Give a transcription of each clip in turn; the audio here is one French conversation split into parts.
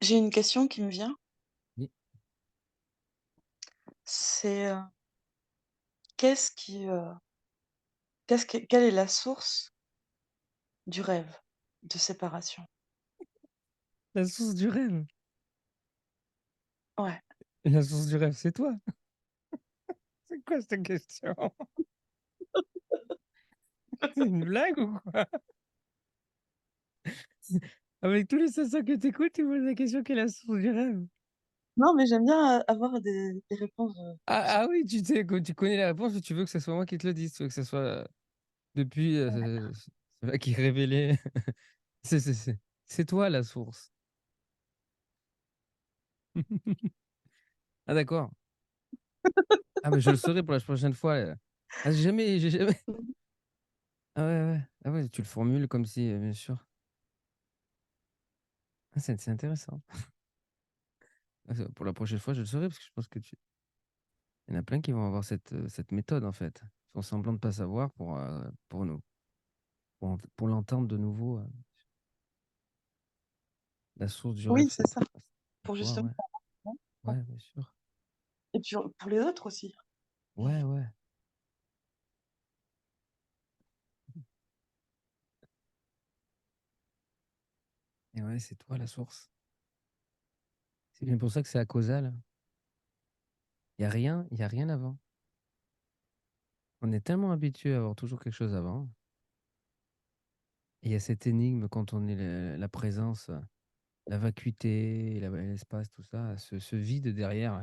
J'ai une question qui me vient, Oui, c'est, qu'est-ce qui, quelle est la source du rêve de séparation? la source du rêve. Ouais. La source du rêve, c'est toi. C'est quoi cette question? C'est une blague ou quoi? Avec tous les 500 que tu écoutes, tu poses la question: «Quelle est la source du rêve?» Non, mais j'aime bien, avoir des réponses, plus Ah oui, tu sais que tu connais la réponse ou tu veux que ce soit moi qui te le dise? Tu veux que ce soit, depuis, c'est moi qui révélé c'est toi la source. Ah d'accord. Ah mais je le saurai pour la prochaine fois, Ah j'ai jamais ah ouais, ouais. Ah ouais, tu le formules comme si, bien sûr. Ah c'est intéressant. Ah ça pour la prochaine fois, je le saurai parce que je pense que tu il y en a plein qui vont avoir cette méthode, en fait. Ils font semblant de pas savoir pour nous pour l'entendre de nouveau, la source du rêve, oui, c'est ça, c'est pour toi, justement ouais. ouais. Ouais, bien sûr. Et puis, pour les autres aussi. Ouais, ouais et ouais, c'est toi la source. C'est bien pour ça que c'est acausal. Il y a rien avant. On est tellement habitué à avoir toujours quelque chose avant et il y a cette énigme quand on est la présence, la vacuité, l'espace, tout ça, ce vide derrière,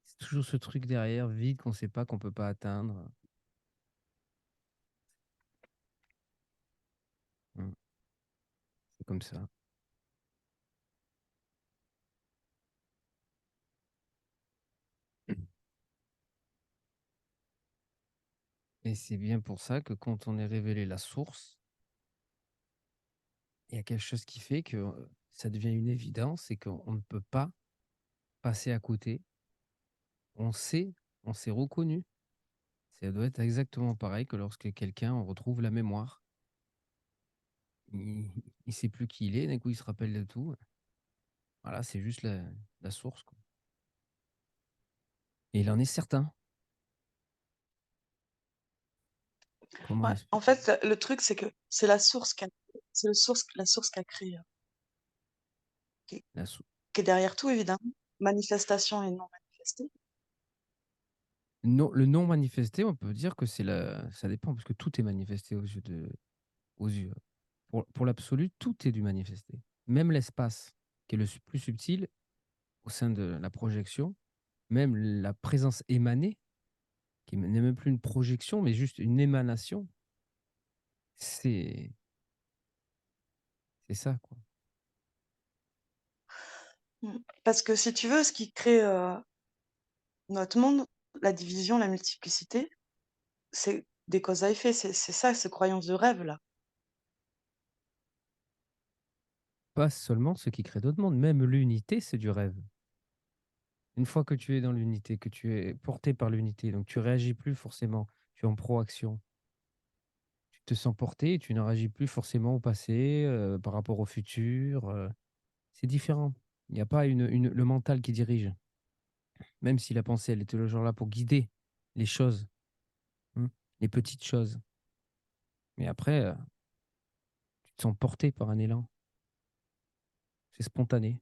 c'est toujours ce truc derrière, vide qu'on sait pas, qu'on peut pas atteindre. Mmh, c'est comme ça. Et c'est bien pour ça que quand on est révélé la source, il y a quelque chose qui fait que, ça devient une évidence et qu'on ne peut pas passer à côté. On sait, on s'est reconnu. Ça doit être exactement pareil que lorsque quelqu'un on retrouve la mémoire. Il sait plus qui il est, d'un coup il se rappelle de tout. Voilà, c'est juste la source, quoi. Et il en est certain. Comment Ouais, en expliquer? fait, le truc, c'est que c'est la source qui a créé, qui La sou qui est derrière tout évidemment, manifestation et non manifestée. non, le non manifesté, on peut dire que c'est la ça dépend parce que tout est manifesté aux yeux. Pour l'absolu, tout est du manifesté. Même l'espace, qui est le plus subtil au sein de la projection, même la présence émanée, qui n'est même plus une projection, mais juste une émanation, c'est c'est ça, quoi. Parce que si tu veux, ce qui crée, notre monde, la division, la multiplicité, c'est des causes à effet, c'est ça, ces croyances de rêve là. Pas seulement ce qui crée d'autres mondes, même l'unité, c'est du rêve. Une fois que tu es dans l'unité, que tu es porté par l'unité, donc tu réagis plus forcément, tu es en proaction. Tu te sens porté et tu ne réagis plus forcément au passé, par rapport au futur, c'est différent. Il y a pas le mental qui dirige, même si la pensée, elle est toujours là pour guider les choses, mmh, les petites choses. Mais après, tu te sens porté par un élan, c'est spontané.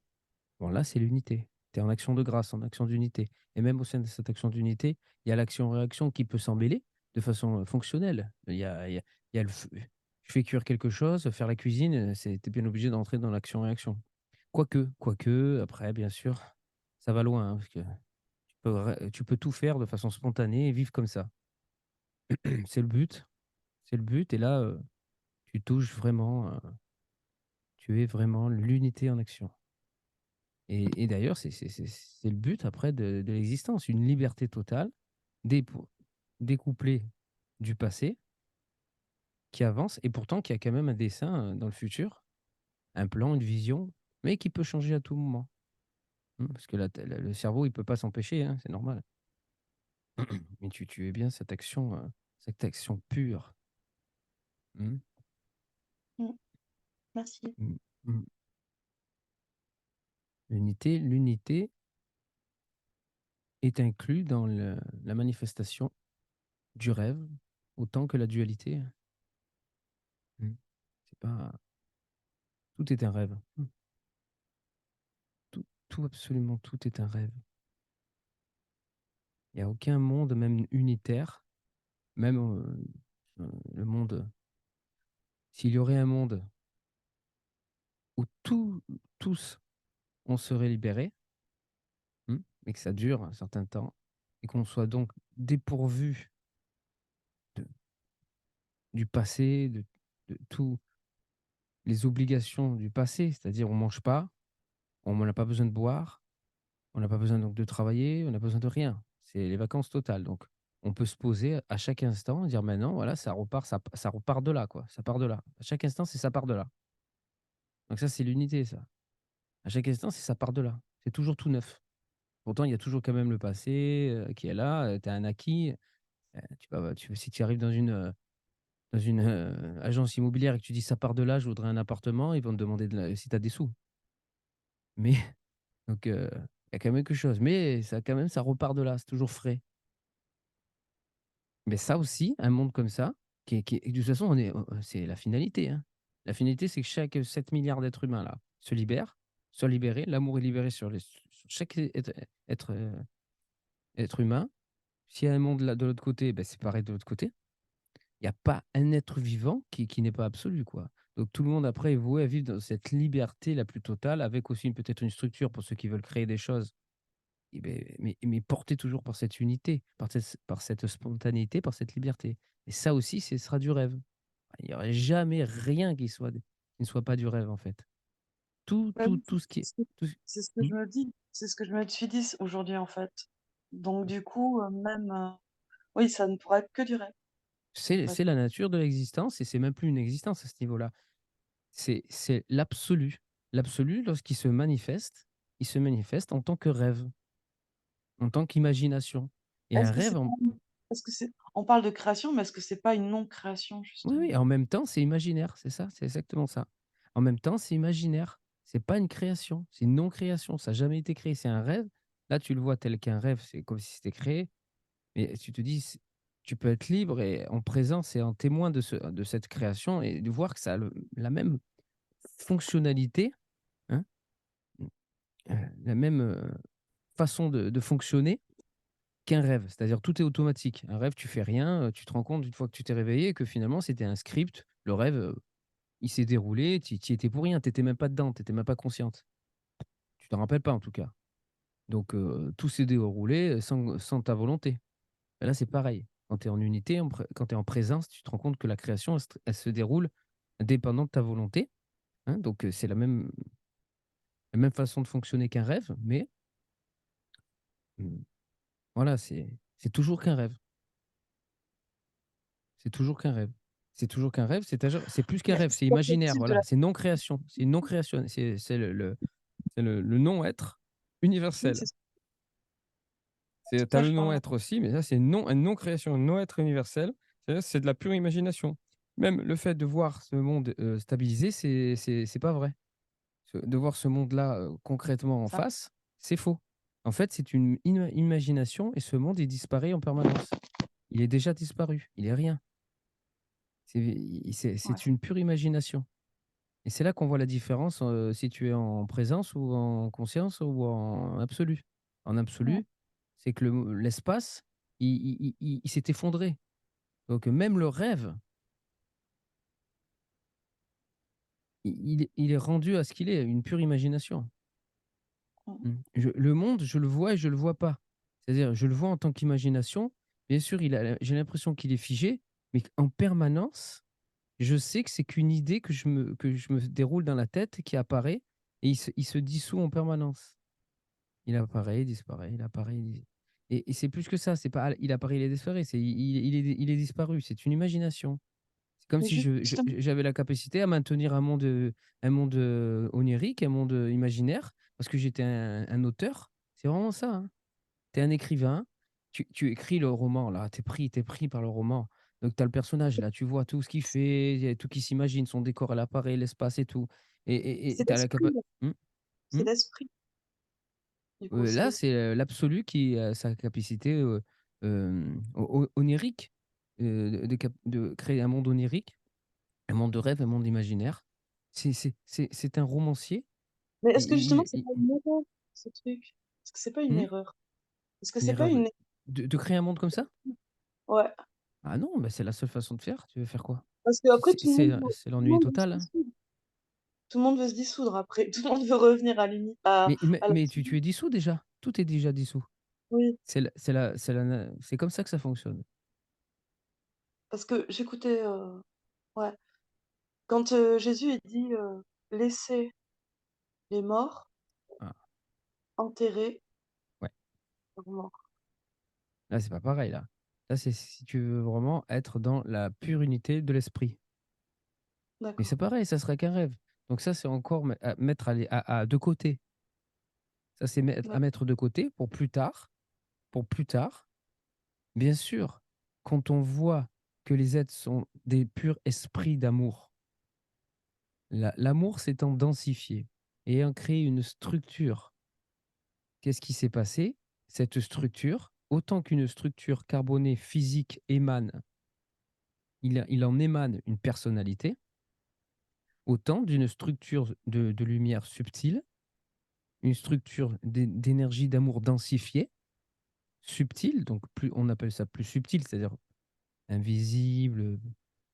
Bon là, c'est l'unité. Tu es en action de grâce, en action d'unité et même au sein de cette action d'unité, il y a l'action-réaction qui peut s'emmêler de façon, fonctionnelle. Il y a le feu tu fais cuire quelque chose, faire la cuisine, c'est tu es bien obligé d'entrer dans l'action-réaction. Quoique, après bien sûr, ça va loin, hein, parce que tu peux tout faire de façon spontanée et vivre comme ça. C'est le but, c'est le but et là, tu touches vraiment, tu es vraiment l'unité en action. Et d'ailleurs, c'est le but après de l'existence, une liberté totale, dépo découplée du passé, qui avance et pourtant qui a quand même un dessein, dans le futur, un plan, une vision, mais qui peut changer à tout moment. Mmh, parce que le cerveau, il peut pas s'empêcher, hein, c'est normal. Mais tu es bien cette action pure. Mmh, Mmh, merci. mmh, mmh. L'unité est inclus dans la manifestation du rêve autant que la dualité. Mmh. C'est pas tout est un rêve. Tout, absolument tout est un rêve. Il y a aucun monde, même unitaire, même, le monde s'il y aurait un monde où tous on serait libérés, et que ça dure un certain temps et qu'on soit donc dépourvu de du passé, de tous les obligations du passé, c'est-à-dire on mange pas, on n'a pas besoin de boire, on n'a pas besoin donc de travailler, on n'a besoin de rien. C'est les vacances totales donc on peut se poser à chaque instant, dire: «Maintenant voilà, ça repart de là quoi, ça part de là». À chaque instant, c'est ça part de là. Donc ça, c'est l'unité ça. À chaque instant, c'est ça part de là. C'est toujours tout neuf. Pourtant, il y a toujours quand même le passé, qui est là, tu as un acquis, si tu arrives dans une, agence immobilière et que tu dis: «Ça part de là, je voudrais un appartement», ils vont te demander de la si tu as des sous. Mais donc il y a quand même quelque chose. Mais ça quand même, ça repart de là, c'est toujours frais. Mais ça aussi, un monde comme ça, qui est de toute façon, c'est la finalité, hein. La finalité, c'est que chaque 7 milliards d'êtres humains là, se libèrent, soient libérés, l'amour est libéré sur chaque être, être humain. S'il y a un monde là de l'autre côté, c'est pareil de l'autre côté. Il y a pas un être vivant qui n'est pas absolu, quoi. Donc tout le monde après est voué à vivre dans cette liberté la plus totale avec aussi peut-être une structure pour ceux qui veulent créer des choses. Et mais porté toujours par cette unité, par cette spontanéité, par cette liberté. Et ça aussi, ce sera du rêve. Il y aurait jamais rien qui ne soit pas du rêve, en fait. Bah oui, Tout ce qui est c'est tout ce c'est ce que mmh, je me dis. C'est ce que je me suis dit aujourd'hui, en fait. Donc du coup, même, oui, ça ne pourrait être que du rêve, en fait. c'est la nature de l'existence et c'est même plus une existence à ce niveau-là. C'est l'absolu. L'absolu, lorsqu'il se manifeste, il se manifeste en tant que rêve, en tant qu'imagination. Et un Est-ce que rêve c'est pas en est-ce que c'est on parle de création, mais est-ce que c'est pas une non-création, Oui, justement? oui, en même temps, c'est imaginaire, c'est ça, c'est exactement ça. En même temps, c'est imaginaire. C'est pas une création, c'est une non-création, ça a jamais été créé, c'est un rêve. Là, tu le vois tel qu'un rêve, c'est comme si c'était créé, mais tu te dis, tu peux être libre et en présence et en témoin de cette création et de voir que ça a la même fonctionnalité, hein, la même façon de fonctionner qu'un rêve. C'est-à-dire tout est automatique. Un rêve, tu fais rien, tu te rends compte une fois que tu t'es réveillé que finalement c'était un script. Le rêve, il s'est déroulé, tu y étais pour rien, tu étais même pas dedans, tu étais même pas consciente. Tu t'en rappelles pas en tout cas. Donc tout s'est déroulé, sans ta volonté. Et là, c'est pareil. Quand tu es en unité, quand tu es en présence, tu te rends compte que la création, elle se déroule indépendant de ta volonté, hein. Donc c'est la même façon de fonctionner qu'un rêve, mais mmh, voilà, c'est toujours qu'un rêve. C'est toujours qu'un rêve. C'est toujours qu'un rêve, c'est plus qu'un Mais rêve, c'est c'est pas le imaginaire, type de la voilà, c'est non-création. C'est une non-création, c'est le non-être oui, universel. c'est de C'est tu as ça le je parle. non-être aussi, mais ça, c'est une non-création, un non-être universel. C'est-à-dire, c'est de la pure imagination. Même le fait de voir ce monde, stabilisé, c'est pas vrai. De voir ce monde-là, concrètement en Ça face, c'est faux. En fait, c'est une imagination et ce monde, il disparaît en permanence. Il est déjà disparu, il est rien. ouais. C'est une pure imagination et c'est là qu'on voit la différence, si tu es en présence ou en conscience ou en absolu. En Mmh. absolu, c'est que l'espace, il s'est effondré. Donc même le rêve, il est rendu à ce qu'il est, une pure imagination. Mmh. Le monde, je le vois et je le vois pas. C'est-à-dire, je le vois en tant qu'imagination. Bien sûr, j'ai l'impression qu'il est figé, mais en permanence, je sais que c'est qu'une idée que je me déroule dans la tête qui apparaît et il se dissout en permanence. Il apparaît, il disparaît, il apparaît, et c'est plus que ça, c'est pas il apparaît, il disparaît, il est disparu, c'est une imagination. C'est comme Mais si justement, j'avais la capacité à maintenir un monde, onirique, un monde, imaginaire, parce que j'étais un auteur. C'est vraiment ça, hein. Tu es un écrivain, tu écris le roman là, tu es pris par le roman. Donc tu as le personnage là, tu vois tout ce qu'il fait, il y a tout qui s'imagine, son décor, elle apparaît, l'espace et tout et c'est tu as la capa l'esprit, là, mmh, c'est mmh, l'esprit. Du coup, c'est Là, le c'est, l'absolu qui a sa capacité, onirique, de créer un monde onirique, un monde de rêve, un monde imaginaire. C'est un romancier. mais est-ce que justement c'est Il pas une erreur, ce truc? Est-ce que c'est pas une mmh? erreur? Est-ce que Une c'est pas erreur de une créer un monde comme ça? ouais, Ah non, bah, c'est la seule façon de faire. Tu veux faire quoi? parce qu'après C'est tout le l'ennui monde veut se total, hein. dissoudre. Tout le monde veut se dissoudre après. Tout le monde veut revenir à l'uni à Tu l'absolu. es dissous déjà. Tout est déjà dissous. Oui, C'est comme ça que ça fonctionne. parce que j'écoutais, ouais, quand, Jésus il dit, «Laissez les morts Ah, enterrer ouais. leurs morts». Là, c'est pas pareil, là. Là, c'est si tu veux vraiment être dans la pure unité de l'esprit. Mais D'accord, c'est pareil, ça serait qu'un rêve. Donc ça, c'est encore à mettre de côté. Ça, c'est à d'acc mettre de côté pour plus tard. Bien sûr, quand on voit que les êtres sont des purs esprits d'amour, l'amour s'étant densifié et ayant créé une structure, qu'est-ce qui s'est passé? Cette structure, autant qu'une structure carbonée physique émane, il en émane une personnalité, autant d'une structure de lumière subtile, une structure d'énergie d'amour densifiée, subtile, donc plus, on appelle ça plus subtil, c'est-à-dire invisible,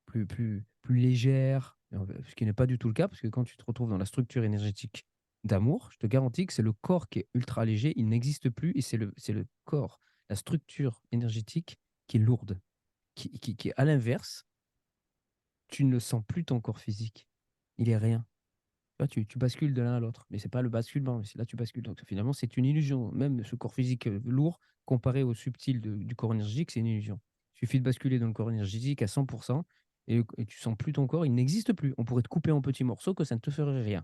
plus légère, ce qui n'est pas du tout le cas, parce que quand tu te retrouves dans la structure énergétique d'amour, je te garantis que c'est le corps qui est ultra léger, il n'existe plus, et c'est le corps, la structure énergétique qui est lourde, qui est à l'inverse, tu ne sens plus ton corps physique. Il est rien. Tu vois, tu bascules de l'un à l'autre, mais c'est pas le basculement, mais c'est là tu bascules. Donc finalement, c'est une illusion. Même ce corps physique lourd, comparé au subtil du corps énergétique, c'est une illusion. Il suffit de basculer dans le corps énergétique à 100% et tu sens plus ton corps, il n'existe plus. On pourrait te couper en petits morceaux que ça ne te ferait rien.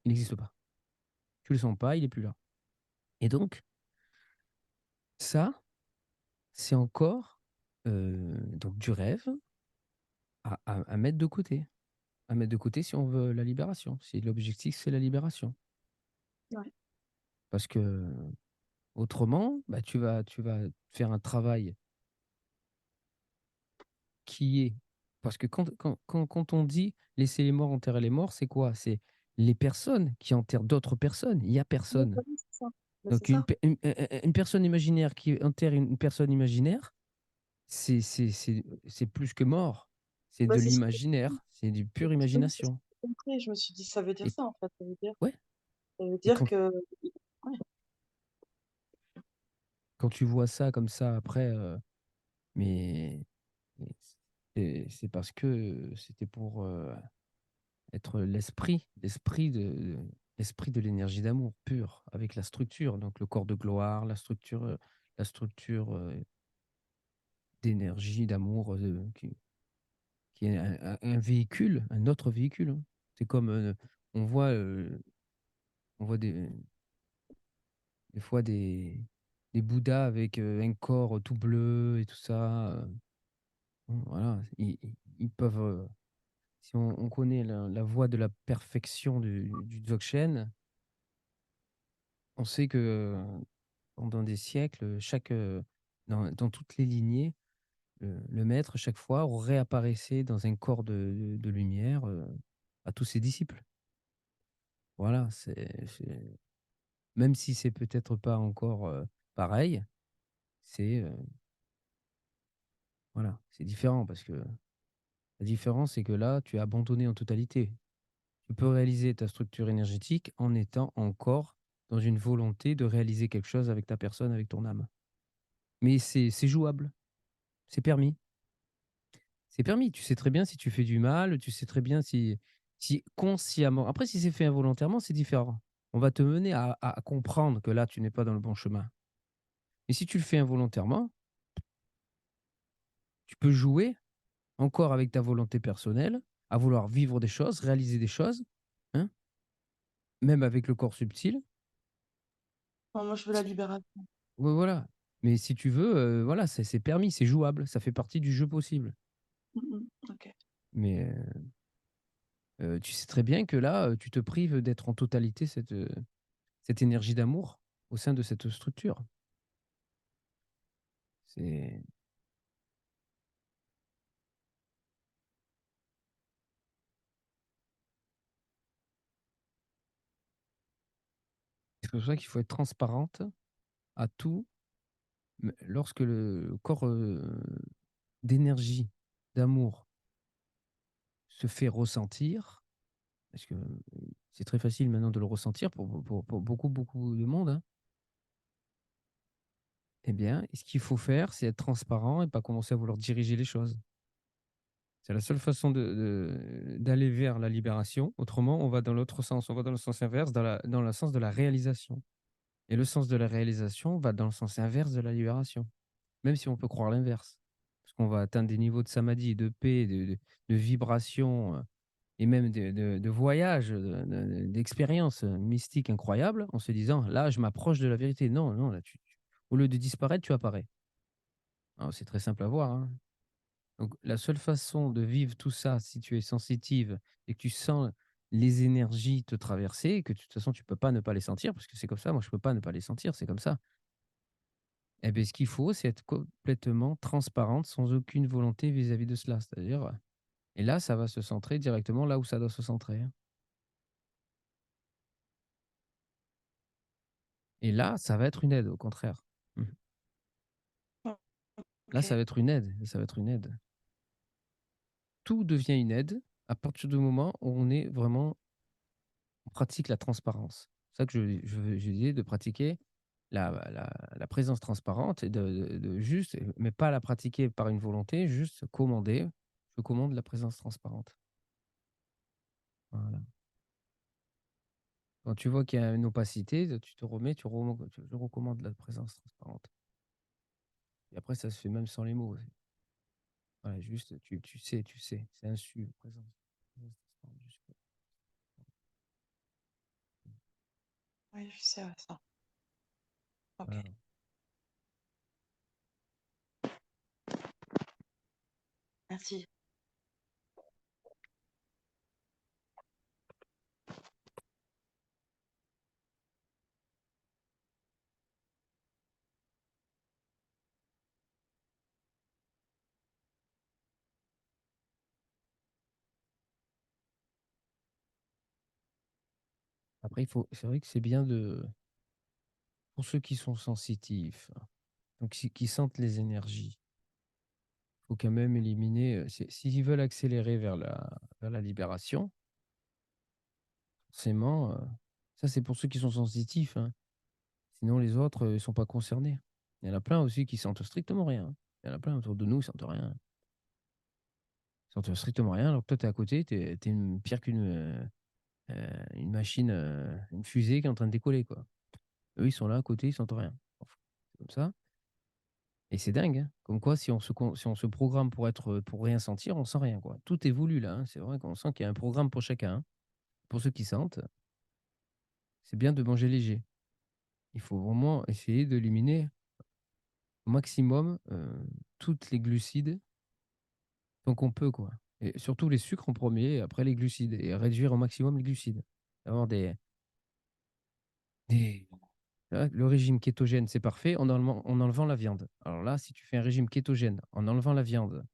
Il n'existe pas. Tu le sens pas, il est plus là. Et donc, ça, c'est encore donc du rêve à mettre de côté. À mettre de côté si on veut la libération. Si l'objectif, c'est la libération. ouais. Parce que autrement, bah, tu vas faire un travail qui est parce que quand on dit: «Laisser les morts enterrer les morts», c'est quoi? C'est les personnes qui enterrent d'autres personnes. Il y a Oui, personne. bah, oui, c'est ça. Bah, c'est Donc ça. une personne imaginaire qui enterre une personne imaginaire, c'est plus que mort. C'est Bah, de c'est ce que l'imaginaire, c'est du c'est pure justement c'est ce que imagination j'ai compris. Je me suis dit: «Ça veut dire et ça, en fait». ouais Ça veut et dire que ouais, quand tu vois ça comme ça après, mais c'est parce que c'était pour, être l'esprit de l'énergie d'amour pure, avec la structure, donc le corps de gloire, la structure, d'énergie, d'amour, qui est un véhicule, un autre véhicule, hein. C'est comme, on voit, on voit des fois des bouddhas avec, un corps tout bleu et tout ça, bon voilà, ils peuvent, si on connaît la voie de la perfection du Dzogchen, on sait que, pendant des siècles, dans toutes les lignées, le maître, chaque fois, réapparaissait dans un corps de lumière, à tous ses disciples. Voilà, c'est même si c'est peut-être pas encore, pareil, c'est, voilà, c'est différent parce que la différence, c'est que là, tu es abandonné en totalité. Tu peux réaliser ta structure énergétique en étant encore dans une volonté de réaliser quelque chose avec ta personne, avec ton âme. Mais c'est jouable, c'est permis. C'est permis. Tu sais très bien si tu fais du mal, tu sais très bien si consciemment après si c'est fait involontairement, c'est différent. On va te mener à comprendre que là, tu n'es pas dans le bon chemin. Mais si tu le fais involontairement, tu peux jouer encore avec ta volonté personnelle, à vouloir vivre des choses, réaliser des choses, hein, même avec le corps subtil. non, moi je veux la Si tu libération. Ouais, voilà. Mais si tu veux, voilà, c'est permis, c'est jouable, ça fait partie du jeu possible. Mmh mh. OK. Mais, tu sais très bien que là, tu te prives d'être en totalité cette énergie d'amour au sein de cette structure. C'est c'est pour ça qu'il faut être transparente à tout. Lorsque le corps d'énergie, d'amour se fait ressentir, parce que c'est très facile maintenant de le ressentir pour beaucoup, beaucoup de monde, hein. Eh bien, ce qu'il faut faire, c'est être transparent et pas commencer à vouloir diriger les choses. C'est la seule façon d'aller vers la libération. Autrement, on va dans l'autre sens, on va dans le sens inverse, dans le sens de la réalisation. Et le sens de la réalisation va dans le sens inverse de la libération, même si on peut croire l'inverse. Parce qu'on va atteindre des niveaux de samadhi, de paix, de vibration, et même de voyage, d'expériences mystiques incroyables, en se disant: «Là, je m'approche de la vérité». Non, non, là, au lieu de disparaître, tu apparais. Alors c'est très simple à voir, hein. Donc la seule façon de vivre tout ça, si tu es sensitive et que tu sens les énergies te traverser, et que de toute façon tu peux pas ne pas les sentir, parce que c'est comme ça, moi je peux pas ne pas les sentir, c'est comme ça. Eh beh, ce qu'il faut, c'est être complètement transparente, sans aucune volonté vis-à-vis de cela. C'est-à-dire, et là, ça va se centrer directement là où ça doit se centrer, hein. Et là, ça va être une aide, au contraire. Mmh. O Là, OK. ça va être une aide, ça va être une aide. Tout devient une aide à partir du moment où on pratique la transparence. C'est ça que je disais, de pratiquer la présence transparente, et de juste, mais pas la pratiquer par une volonté, juste commander. Je commande la présence transparente. Voilà. Quand tu vois qu'il y a une opacité, tu te remets, tu je recommande la présence transparente. Et après ça se fait même sans les mots. Voilà, juste tu sais, c'est insu, présence transparente, juste. Oui, je sais, ouais, ça. OK. Voilà. Merci. Après c'est vrai que c'est bien de pour ceux qui sont sensitifs, donc qui sentent les énergies, faut quand même éliminer, s'ils veulent accélérer vers la libération, forcément, ça c'est pour ceux qui sont sensitifs, hein. Sinon les autres, ils sont pas concernés. Il y en a plein aussi qui sentent strictement rien, hein. Il y en a plein autour de nous, ils sentent rien. Ils sentent strictement rien, alors que toi tu es à côté, tu es une pire une machine, une fusée qui est en train de décoller, quoi. Eux, ils sont là à côté, ils sentent rien. C'est comme ça, et c'est dingue, hein. Comme quoi si on se programme pour pour rien sentir, on sent rien, quoi. Tout est voulu là, hein. C'est vrai qu'on sent qu'il y a un programme pour chacun, hein. Pour ceux qui sentent, c'est bien de manger léger. Il faut vraiment essayer d'éliminer au maximum, toutes les glucides tant qu'on peut, quoi, et surtout les sucres en premier, et après les glucides, et réduire au maximum les glucides. Avoir des le régime kétogène, c'est parfait en enlevant la viande. Alors là, si tu fais un régime kétogène en enlevant la viande,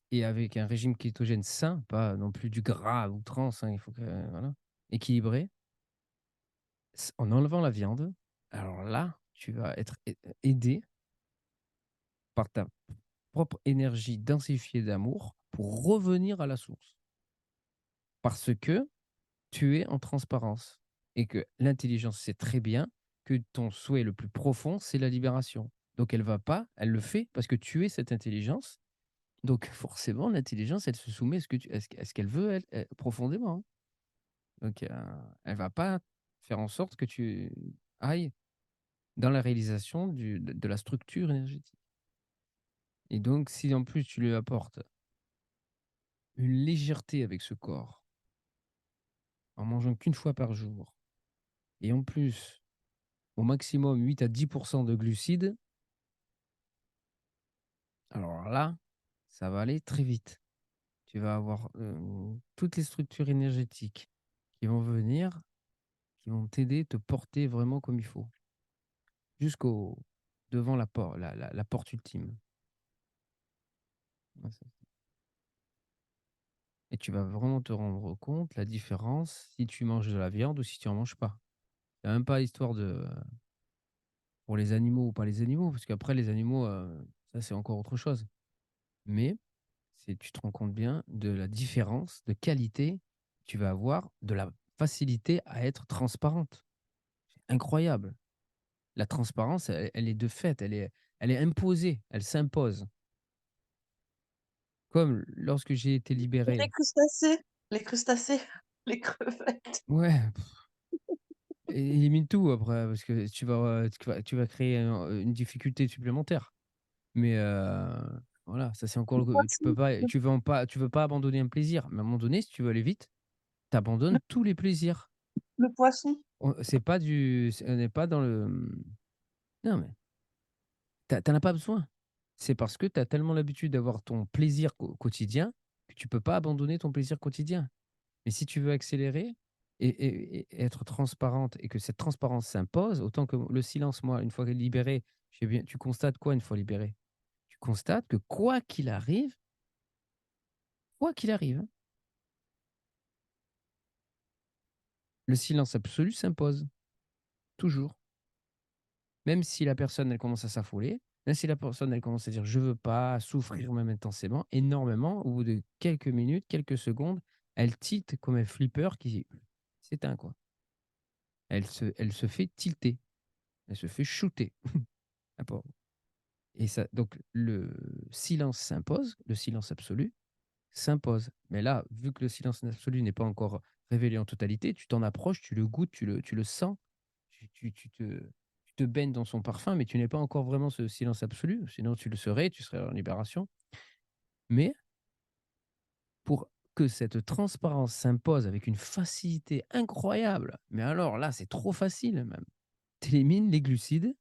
et avec un régime kétogène sain, pas non plus du gras à outrance, hein, il faut que voilà, équilibré, en enlevant la viande, alors là, tu vas être aidé par ta propre énergie densifiée d'amour pour revenir à la source. Parce que tu es en transparence, et que l'intelligence sait très bien que ton souhait le plus profond, c'est la libération. Donc elle le fait parce que tu es cette intelligence. Donc forcément, l'intelligence, elle se soumet à ce qu'elle veut, elle, profondément, hein. Donc elle va pas faire en sorte que tu ailles dans la réalisation de la structure énergétique. Et donc si en plus tu lui apportes une légèreté avec ce corps, en mangeant qu'une fois par jour, et en plus, au maximum 8 à 10 de glucides, alors là, ça va aller très vite. Tu vas avoir, toutes les structures énergétiques qui vont venir, qui vont t'aider, te porter vraiment comme il faut, jusqu'au devant la porte ultime. Ouais, ça et tu vas vraiment te rendre compte la différence si tu manges de la viande ou si tu en manges pas. Il y a même pas histoire de pour les animaux ou pas les animaux, parce qu'après les animaux, ça c'est encore autre chose. Mais c'est tu te rends compte bien de la différence de qualité que tu vas avoir, de la facilité à être transparente. C'est incroyable. La transparence, elle est de fait, elle est imposée, elle s'impose. Comme lorsque j'ai été Et les libéré. crustacés, les crustacés, les crevettes. Ouais, élimine tout après parce que tu vas créer une difficulté supplémentaire. Mais voilà, ça c'est encore Le le tu poisson, peux pas tu veux pas abandonner un plaisir. Mais à un moment donné, si tu veux aller vite, tu abandonnes tous les plaisirs. le poisson. On n'est pas dans le, non mais tu en as pas besoin. C'est parce que tu as tellement l'habitude d'avoir ton plaisir quotidien que tu peux pas abandonner ton plaisir quotidien. Mais si tu veux accélérer et être transparente et que cette transparence s'impose, autant que le silence, moi, une fois libéré, j'ai bien tu constates quoi une fois libéré? Tu constates que quoi qu'il arrive, hein, le silence absolu s'impose, toujours. Même si la personne, elle commence à s'affoler, même si la personne, elle commence à dire: «Je veux pas», souffrir même intensément, énormément, au bout de quelques minutes, quelques secondes, elle tilte comme un flipper qui s'éteint, quoi. Elle se fait tilter, elle se fait shooter, la pauvre. Et ça donc le silence s'impose, le silence absolu s'impose. Mais là, vu que le silence absolu n'est pas encore révélé en totalité, tu t'en approches, tu le goûtes, tu le sens, tu te baignes dans son parfum, mais tu n'es pas encore vraiment ce silence absolu, sinon tu le serais, tu serais en libération. Mais pour que cette transparence s'impose avec une facilité incroyable, mais alors là, c'est trop facile même. Tu élimines les glucides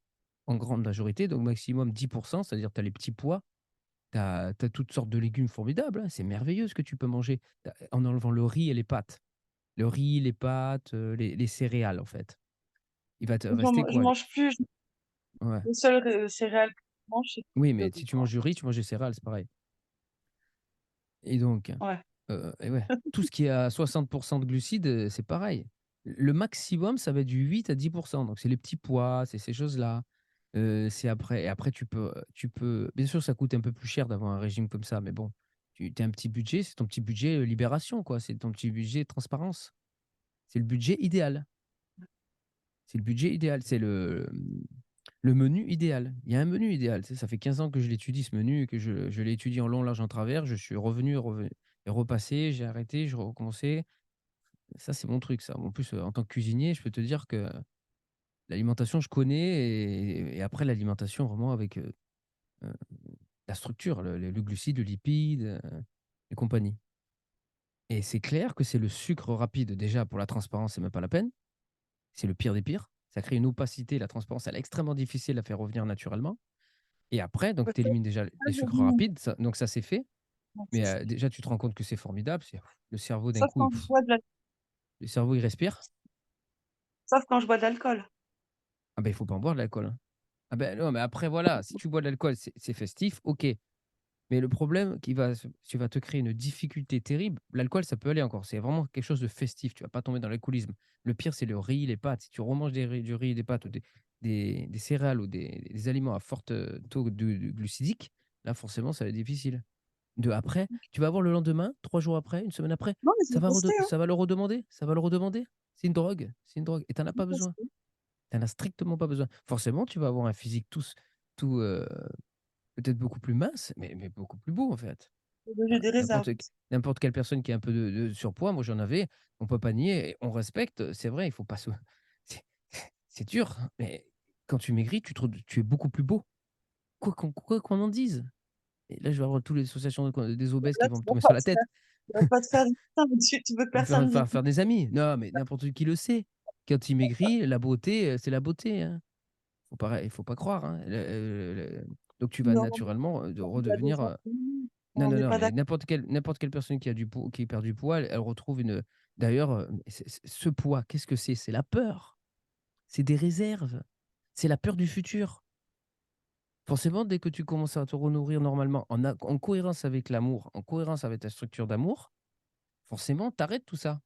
en grande majorité, donc maximum 10, c'est-à-dire tu as les petits pois. Tu as toutes sortes de légumes formidables, hein, c'est merveilleux ce que tu peux manger. En enlevant le riz et les pâtes. Le riz, les pâtes, les céréales, en fait. Il va te rester Je quoi? Les mange plus, Ouais. les seules céréales que je mange, c'est Oui, le mais riz, si tu quoi. manges du riz, tu manges des céréales, c'est pareil. Et donc, Ouais. et ouais, tout ce qui est à 60 de glucides, c'est pareil. Le maximum, ça va être du 8 à 10, donc c'est les petits pois, c'est ces choses-là. C'est après et après tu peux bien sûr, ça coûte un peu plus cher d'avoir un régime comme ça, mais bon, tu as un petit budget, c'est ton petit budget, libération, quoi. C'est ton petit budget transparence. C'est le budget idéal. C'est le budget idéal, c'est le menu idéal. Il y a un menu idéal, tu sais, ça fait 15 ans que je l'étudie ce menu, que je l'ai étudié en long, large, en travers. Je suis revenu et repassé, j'ai arrêté, je recommençais. Ça, c'est mon truc ça. En plus, en tant que cuisinier, je peux te dire que l'alimentation, je connais et après l'alimentation vraiment avec, la structure, le glucide, le lipide, et compagnie. Et c'est clair que c'est le sucre rapide déjà pour la transparence, c'est même pas la peine. C'est le pire des pires. Ça crée une opacité, la transparence, elle est extrêmement difficile à faire revenir naturellement. Et après, donc tu Peut-être élimines déjà pas les de sucres riz, rapides, ça donc ça c'est fait. non, Mais c'est ça. déjà tu te rends compte que c'est formidable, c'est le cerveau d'un Sauf coup, quand je bois de l'al le cerveau il respire. sauf quand je bois de l'alcool. Ah ben il faut pas en boire de l'alcool, hein. Ah ben non, mais après voilà, si tu bois de l'alcool, c'est festif, OK. Mais le problème qui va te créer une difficulté terrible, l'alcool, ça peut aller encore, c'est vraiment quelque chose de festif, tu vas pas tomber dans l'alcoolisme. Le pire, c'est le riz, les pâtes. Si tu remanges du riz, des pâtes ou des céréales ou des aliments à forte, taux de glucidique, là, forcément, ça va être difficile. Après, tu vas voir le lendemain, 3 jours après, une semaine après, Non, mais je vais tester, hein, ça va le redemander, ça va le redemander. C'est une drogue et tu en as je vais pas besoin. tester. Tu en as strictement pas besoin. Forcément, tu vas avoir un physique tout, peut-être beaucoup plus mince, mais beaucoup plus beau, en fait. J'ai des réserves. N'importe quelle personne qui a un peu de surpoids, moi j'en avais, on peut pas nier et on respecte, c'est vrai, il faut pas se c'est c'est dur, hein, mais quand tu maigris, tu es beaucoup plus beau, quoi qu'on en dise. Et là, je vais avoir toutes les associations des obèses qui Là, vont me tomber sur la tête. tu vas pas te faire putain, mais tu veux que Va personne vienne. faire des amis. Non, mais n'importe qui le sait. Quand il maigrit, la beauté, c'est la beauté, hein. Il faut pas croire, hein. Donc tu vas Non, naturellement, de il y a des redevenir, gens qui non, on non, n'est non, pas mais d'accord. n'importe quelle personne qui perd du poids, elle retrouve D'ailleurs, ce poids, qu'est-ce que c'est? C'est la peur, c'est des réserves, c'est la peur du futur. Forcément, dès que tu commences à te renourrir normalement en cohérence avec l'amour, en cohérence avec ta structure d'amour, forcément, tu arrêtes tout ça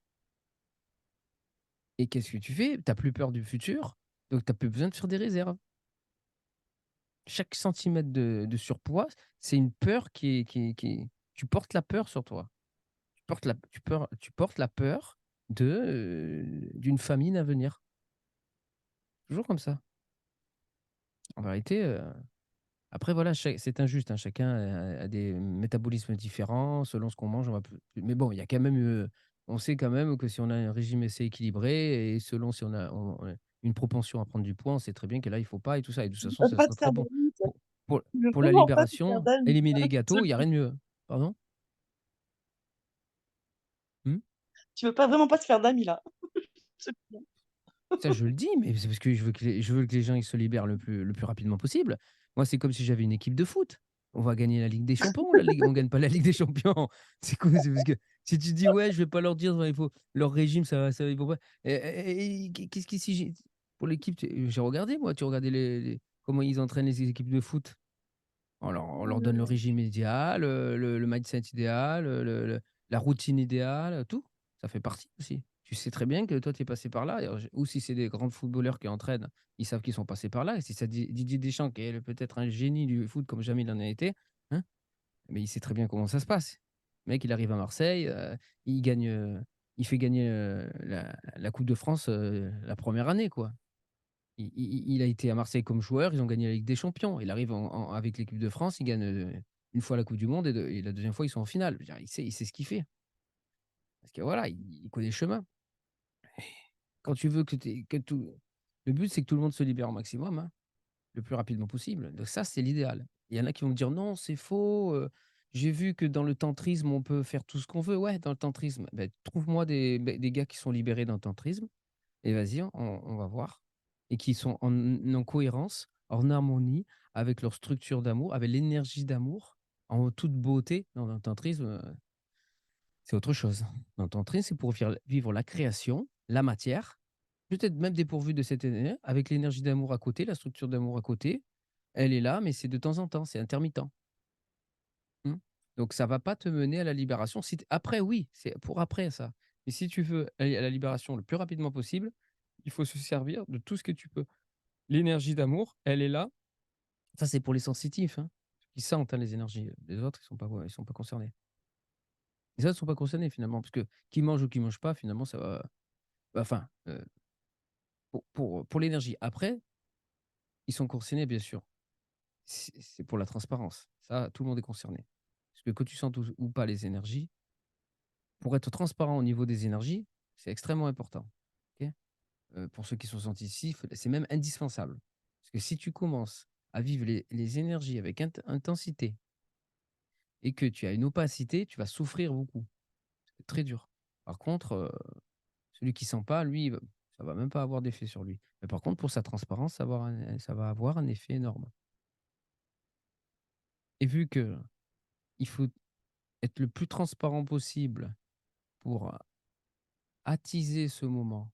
et qu'est-ce que tu fais? Tu as plus peur du futur, donc tu as plus besoin de faire des réserves. Chaque centimètre de surpoids, c'est une peur qui tu portes la peur sur toi. Tu portes la peur d'une famine à venir. Toujours comme ça. En vérité, après voilà, c'est injuste, hein, chacun a des métabolismes différents, selon ce qu'on mange, on va mais bon, il y a quand même, on sait quand même que si on a un régime assez équilibré et selon si on a une propension à prendre du poids, on sait très bien que là, il faut pas et tout ça et de toute Tu façon, veux ça pas te sera très faire bon. d'amis, toi. Pour pour Tu veux pour la vraiment pas te faire libération, d'amis. éliminer les gâteaux, il y a rien de mieux. Pardon? Mmh? Tu veux pas vraiment pas te faire d'amis, là. C'est bien. Ça, je le dis, mais c'est parce que je veux que les gens, ils se libèrent le plus rapidement possible. Moi, c'est comme si j'avais une équipe de foot. On va gagner la Ligue des Champions, la Ligue on gagne pas la Ligue des Champions. C'est quoi? C'est parce que si tu dis: «Ouais, je vais pas leur dire, il faut leur régime, ça ils vont pas» qu'est-ce qui si j'ai pour l'équipe, j'ai regardé moi, tu regardais les comment ils entraînent les équipes de foot? On leur donne le régime idéal, le mindset idéal, la routine idéale, tout. Ça fait partie aussi. Tu sais très bien que toi, tu es passé par là et ou si c'est des grands footballeurs qui entraînent, ils savent qu'ils sont passés par là et si c'est Didier Deschamps qui est peut-être un génie du foot comme jamais il en a été, hein, mais il sait très bien comment ça se passe. Le mec, il arrive à Marseille, il gagne, il fait gagner, la coupe de France, la première année, quoi. Il a été à Marseille comme joueur, ils ont gagné la Ligue des Champions. Il arrive avec l'équipe de France, il gagne, une fois la coupe du monde et la deuxième fois, ils sont en finale. Je veux dire, il sait ce qu'il fait. Parce que voilà, il connaît le chemin. Quand tu veux que tout le but, c'est que tout le monde se libère au maximum, hein, le plus rapidement possible. Donc ça, c'est l'idéal. Il y en a qui vont me dire: «Non, c'est faux, j'ai vu que dans le tantrisme, on peut faire tout ce qu'on veut». Ouais, dans le tantrisme, trouve-moi des gars qui sont libérés dans le tantrisme et vas-y, on va voir et qui sont en cohérence, en harmonie avec leur structure d'amour, avec l'énergie d'amour, en toute beauté. Dans le tantrisme, c'est autre chose. Dans le tantrisme, c'est pour vivre la création, la matière, peut-être même dépourvu de cette énergie, avec l'énergie d'amour à côté, la structure d'amour à côté. Elle est là, mais c'est de temps en temps, c'est intermittent. Mmh. Donc ça va pas te mener à la libération. Si t Après oui, c'est pour après ça. Mais si tu veux aller à la libération le plus rapidement possible, il faut se servir de tout ce que tu peux. L'énergie d'amour, elle est là. Ça, c'est pour les sensitifs, hein. Ils sentent, hein, les énergies. Les autres, ils sont pas concernés. Les autres sont pas concernés finalement, parce que qui mange ou qui mange pas, finalement, ça va enfin, pour l'énergie. Après, ils sont concernés, bien sûr. C'est pour la transparence. Ça, tout le monde est concerné. Parce que tu sentes ou pas les énergies, pour être transparent au niveau des énergies, c'est extrêmement important. OK? Pour ceux qui sont sensitifs, c'est même indispensable. Parce que si tu commences à vivre les énergies avec intensité et que tu as une opacité, tu vas souffrir beaucoup. C'est très dur. Par contre, celui qui sent pas, lui, ça va même pas avoir d'effet sur lui. Mais par contre, pour sa transparence, ça va avoir un effet énorme. Et vu que il faut être le plus transparent possible pour attiser ce moment,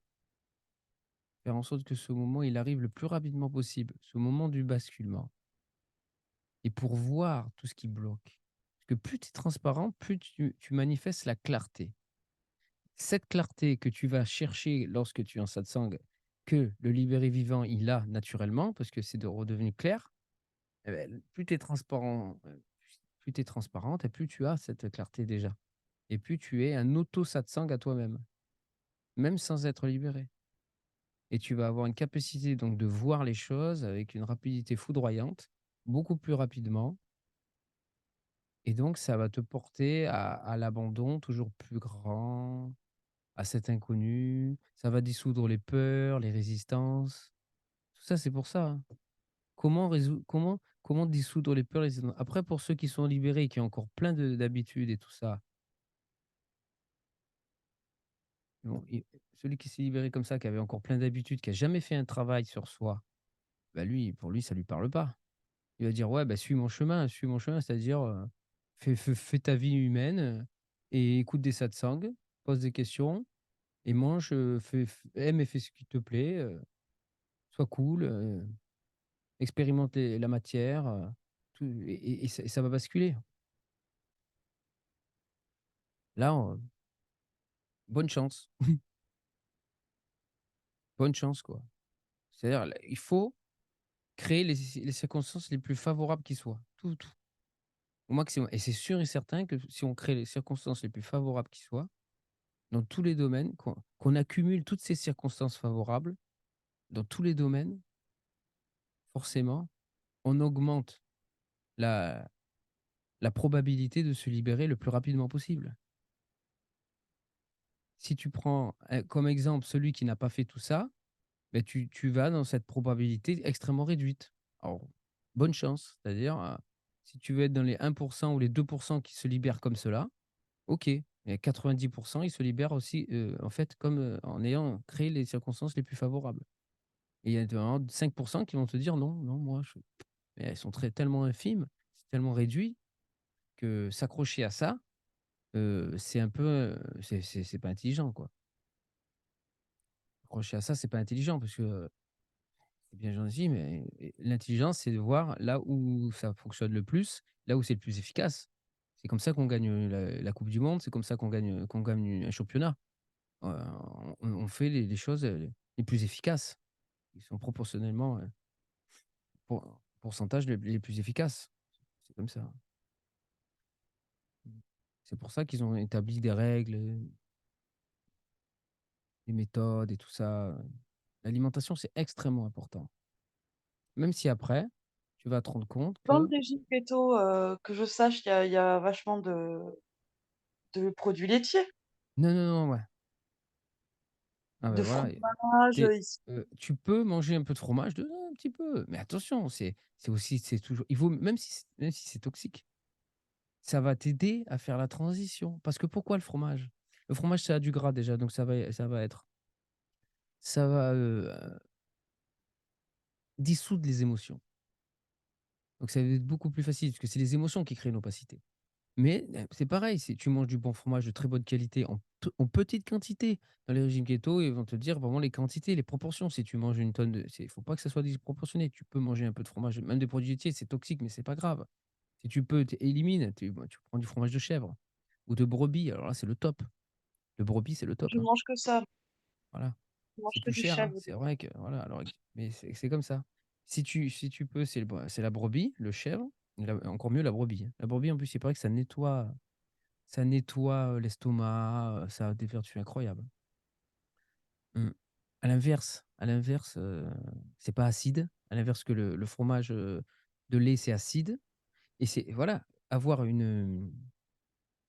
faire en sorte que ce moment, il arrive le plus rapidement possible, ce moment du basculement et pour voir tout ce qui bloque. Parce que plus tu es transparent, plus tu manifestes la clarté. Cette clarté que tu vas chercher lorsque tu es en satsang, que le libéré vivant, il a naturellement, parce que c'est de redevenu clair, plus tu es transparent, plus tu es transparente et plus tu as cette clarté déjà. Et plus tu es un auto-satsang à toi-même, même sans être libéré. Et tu vas avoir une capacité donc de voir les choses avec une rapidité foudroyante, beaucoup plus rapidement. Et donc, ça va te porter à l'abandon toujours plus grand, à cet inconnu. Ça va dissoudre les peurs, les résistances. Tout ça, c'est pour ça, hein. Comment dissoudre les peurs, les résistances? Après, pour ceux qui sont libérés et qui ont encore plein d'habitudes et tout ça, bon, celui qui s'est libéré comme ça, qui avait encore plein d'habitudes, qui a jamais fait un travail sur soi, bah lui, pour lui, ça lui parle pas. Il va dire: «Ouais, bah, suis mon chemin», c'est-à-dire, fais ta vie humaine, et écoute des satsangs, pose des questions. et mange, aime et fais ce qui te plaît, sois cool, expérimente la matière, tout et ça va basculer. Là, bonne chance, bonne chance, quoi. C'est-à-dire, là, il faut créer les circonstances les plus favorables qui soient, tout, au maximum et c'est sûr et certain que si on crée les circonstances les plus favorables qui soient, dans tous les domaines, qu'on accumule toutes ces circonstances favorables dans tous les domaines, forcément, on augmente la la probabilité de se libérer le plus rapidement possible. Si tu prends, comme exemple celui qui n'a pas fait tout ça, beh, tu vas dans cette probabilité extrêmement réduite. Alors, bonne chance, c'est-à-dire, si tu veux être dans les 1 ou les 2 qui se libèrent comme cela, OK, mais 90 ils se libèrent aussi, en fait, comme, en ayant créé les circonstances les plus favorables et il y a vraiment 5 qui vont te dire: «Non, non, moi je» mais elles sont tellement infimes, c'est tellement réduit que s'accrocher à ça, c'est un peu, c'est pas intelligent, quoi. S'accrocher à ça, c'est pas intelligent parce que, c'est bien gentil, mais l'intelligence, c'est de voir là où ça fonctionne le plus, là où c'est le plus efficace. C'est comme ça qu'on gagne, la coupe du monde, c'est comme ça qu'on gagne un championnat. On fait les choses, les plus efficaces. Ils sont proportionnellement, pourcentage les plus efficaces. C'est comme ça. Mmh. C'est pour ça qu'ils ont établi des règles, des méthodes et tout ça. L'alimentation, c'est extrêmement important. Même si après, tu vas te rendre compte Dans le que régime keto, que je sache, il y a vachement de produits laitiers, non, non, non, ouais. Ah ben de voilà, fromage, ici. tu peux manger un peu de fromage dedans, un petit peu, mais attention, c'est aussi c'est toujours il vaut même si c'est toxique, ça va t'aider à faire la transition. Parce que pourquoi le fromage? Le fromage, ça a du gras déjà, donc ça va dissoudre les émotions. Donc ça va être beaucoup plus facile, parce que c'est les émotions qui créent l'opacité. Mais c'est pareil, si tu manges du bon fromage de très bonne qualité en petite quantité. Dans les régimes keto, ils vont te dire vraiment les quantités, les proportions. Si tu manges une tonne de il faut pas que ça soit disproportionné. Tu peux manger un peu de fromage, même des produits laitiers, c'est toxique, mais c'est pas grave. Si tu peux, tu élimines, tu prends du fromage de chèvre ou de brebis, alors là, c'est le top. Le brebis, c'est le top, Je hein, mange que ça, voilà. je C'est mange que plus du cher, hein, chèvre. c'est vrai que voilà, alors mais c'est comme ça. Si tu peux, c'est la brebis, le chèvre, encore mieux la brebis, hein. La brebis, en plus, il paraît que ça nettoie, l'estomac, ça a des vertus incroyables. Mmh. À l'inverse, c'est pas acide. À l'inverse que le fromage, de lait, c'est acide et c'est voilà, avoir un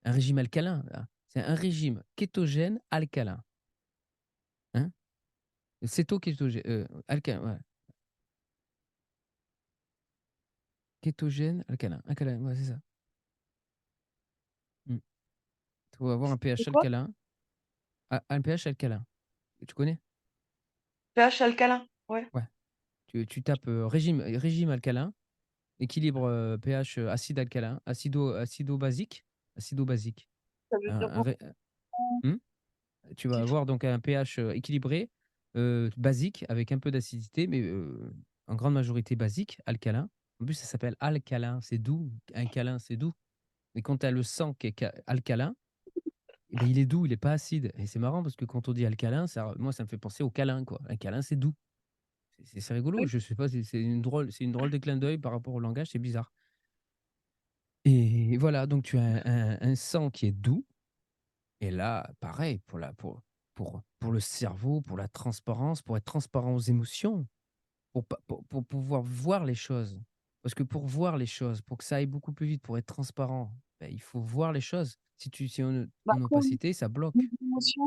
régime alcalin, là. C'est un régime kétogène alcalin, hein. Céto-kétogè alcalin, ouais. Kétogène alcalin, ouais, c'est ça. Mmh. Il faut avoir un C'est pH quoi? alcalin, un pH alcalin. Tu connais? pH alcalin? Ouais, Ouais. Tu tapes, régime alcalin. Équilibre, pH, acide-alcalin, acido-basique, ça veut dire un beaucoup. ré mmh? Tu vas avoir donc un pH, équilibré, basique avec un peu d'acidité, mais en grande majorité basique, alcalin. En plus, ça s'appelle alcalin, c'est doux. Un câlin, c'est doux. Et quand tu as le sang qui est alcalin, et ben il est doux, il est pas acide. Et c'est marrant parce que quand on dit alcalin, moi, ça me fait penser au câlin, quoi. Un câlin, c'est doux. C'est rigolo, Oui, je sais pas, c'est une drôle de clin d'œil par rapport au langage, c'est bizarre. Et voilà, donc tu as un sang qui est doux et là, pareil pour le cerveau, pour la transparence, pour être transparent aux émotions, pour pouvoir voir les choses. Parce que pour voir les choses, pour que ça aille beaucoup plus vite, pour être transparent, il faut voir les choses. Si on est bah, en après au opacité, ça niveau bloque. émotions,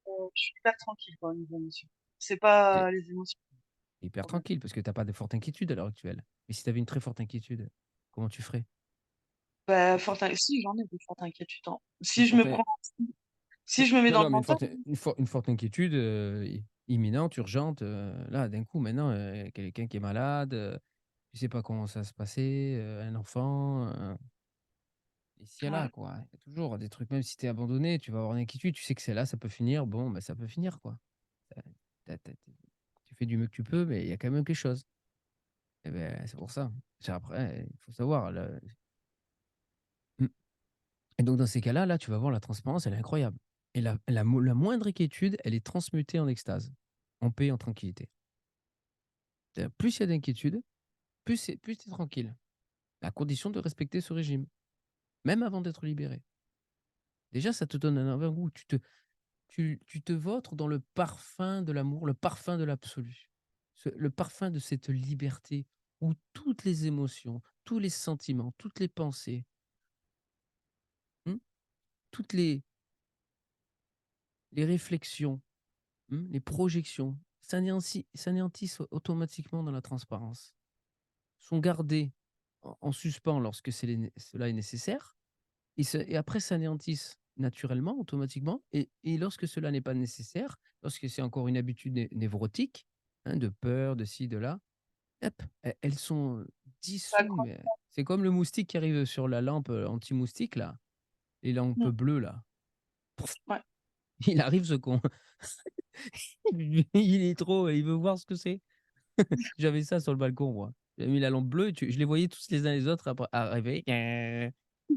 je suis hyper tranquille quoi, au niveau émotions. C'est Tu pas les émotions le hyper problème. tranquille parce que tu as pas de forte inquiétude à l'heure actuelle. Mais si tu avais une très forte inquiétude, comment tu ferais? Bah, si j'en ai des fortes inquiétudes, hein. Une Si je me forte prends si je me mets Non, dans le non, mais mental, une forte inquiétude, imminente, urgente, là, d'un coup, maintenant, quelqu'un qui est malade, tu sais pas comment ça va se passer, un enfant, ici et là, Ouais. quoi. Il y a toujours des trucs, même si tu es abandonné, tu vas avoir une inquiétude, tu sais que c'est là, ça peut finir, bon, bah, ça peut finir, quoi. Tu fais du mieux que tu peux, mais il y a quand même quelque chose. Et beh, c'est pour ça. C'est après, il faut savoir le mmh et donc dans ces cas-là, là, tu vas voir la transparence, elle est incroyable et la moindre inquiétude, elle est transmutée en extase, en paix, en tranquillité. C'est-à-dire plus il y a d'inquiétude, plus tu es tranquille, à condition de respecter ce régime, même avant d'être libéré. Déjà, ça te donne un avant-goût, tu te vautres dans le parfum de l'amour, le parfum de l'absolu. Le parfum de cette liberté où toutes les émotions, tous les sentiments, toutes les pensées, mmh, toutes les réflexions, les projections s'anéantissent automatiquement dans la transparence, sont gardées en suspens lorsque cela est nécessaire et après s'anéantissent naturellement, automatiquement et lorsque cela n'est pas nécessaire, lorsque c'est encore une habitude névrotique, de peur, de ci, de là, hop, elles sont Ça dissous, accroche. mais c'est comme le moustique qui arrive sur la lampe, anti-moustique là, les lampes Mmh. bleues là. Pouf, Ouais. il arrive ce con. Il est trop il veut voir ce que c'est. J'avais ça sur le balcon moi. J'avais mis la lampe bleue et je les voyais tous les uns les autres arriver et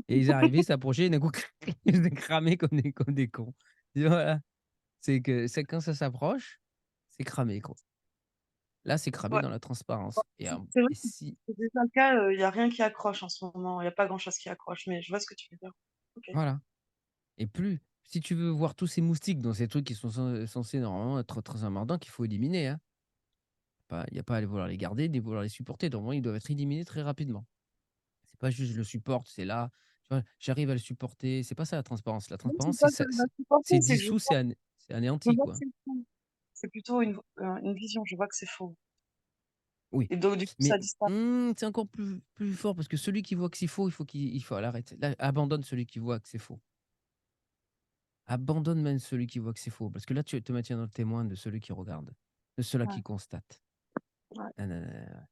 ils arrivaient, s'approchaient et d'un coup ils étaient cramés comme des cons. Et voilà, c'est quand ça s'approche, c'est cramé quoi. Là, c'est cramé Ouais. dans la transparence C'est vrai et que si c'est déjà le cas, il y a rien qui accroche en ce moment, il y a pas grand chose qui accroche, mais je vois ce que tu veux dire. OK. voilà et plus si tu veux voir tous ces moustiques dans ces trucs qui sont censés normalement être très emmerdants qu'il faut éliminer, hein. Pas il y a pas à aller vouloir les garder, ni vouloir les supporter. Normalement, ils doivent être éliminés très rapidement. C'est pas juste je le supporte, c'est là, tu vois? J'arrive à le supporter, c'est pas ça la transparence. La Non, transparence, c'est c'est pas que ça j'arrive à supporter, c'est c'est que dissous, c'est je anéanti, vois que quoi. c'est faux. C'est plutôt une vision, je vois que c'est faux Oui, et donc du coup mais ça disparaît. c'est encore plus fort parce que celui qui voit que c'est faux, il faut l'arrêter. Là, abandonne celui qui voit que c'est faux. Abandonne même celui qui voit que c'est faux parce que là, tu te maintiens dans le témoin de celui qui regarde, de cela Ouais, qui constate. ouais.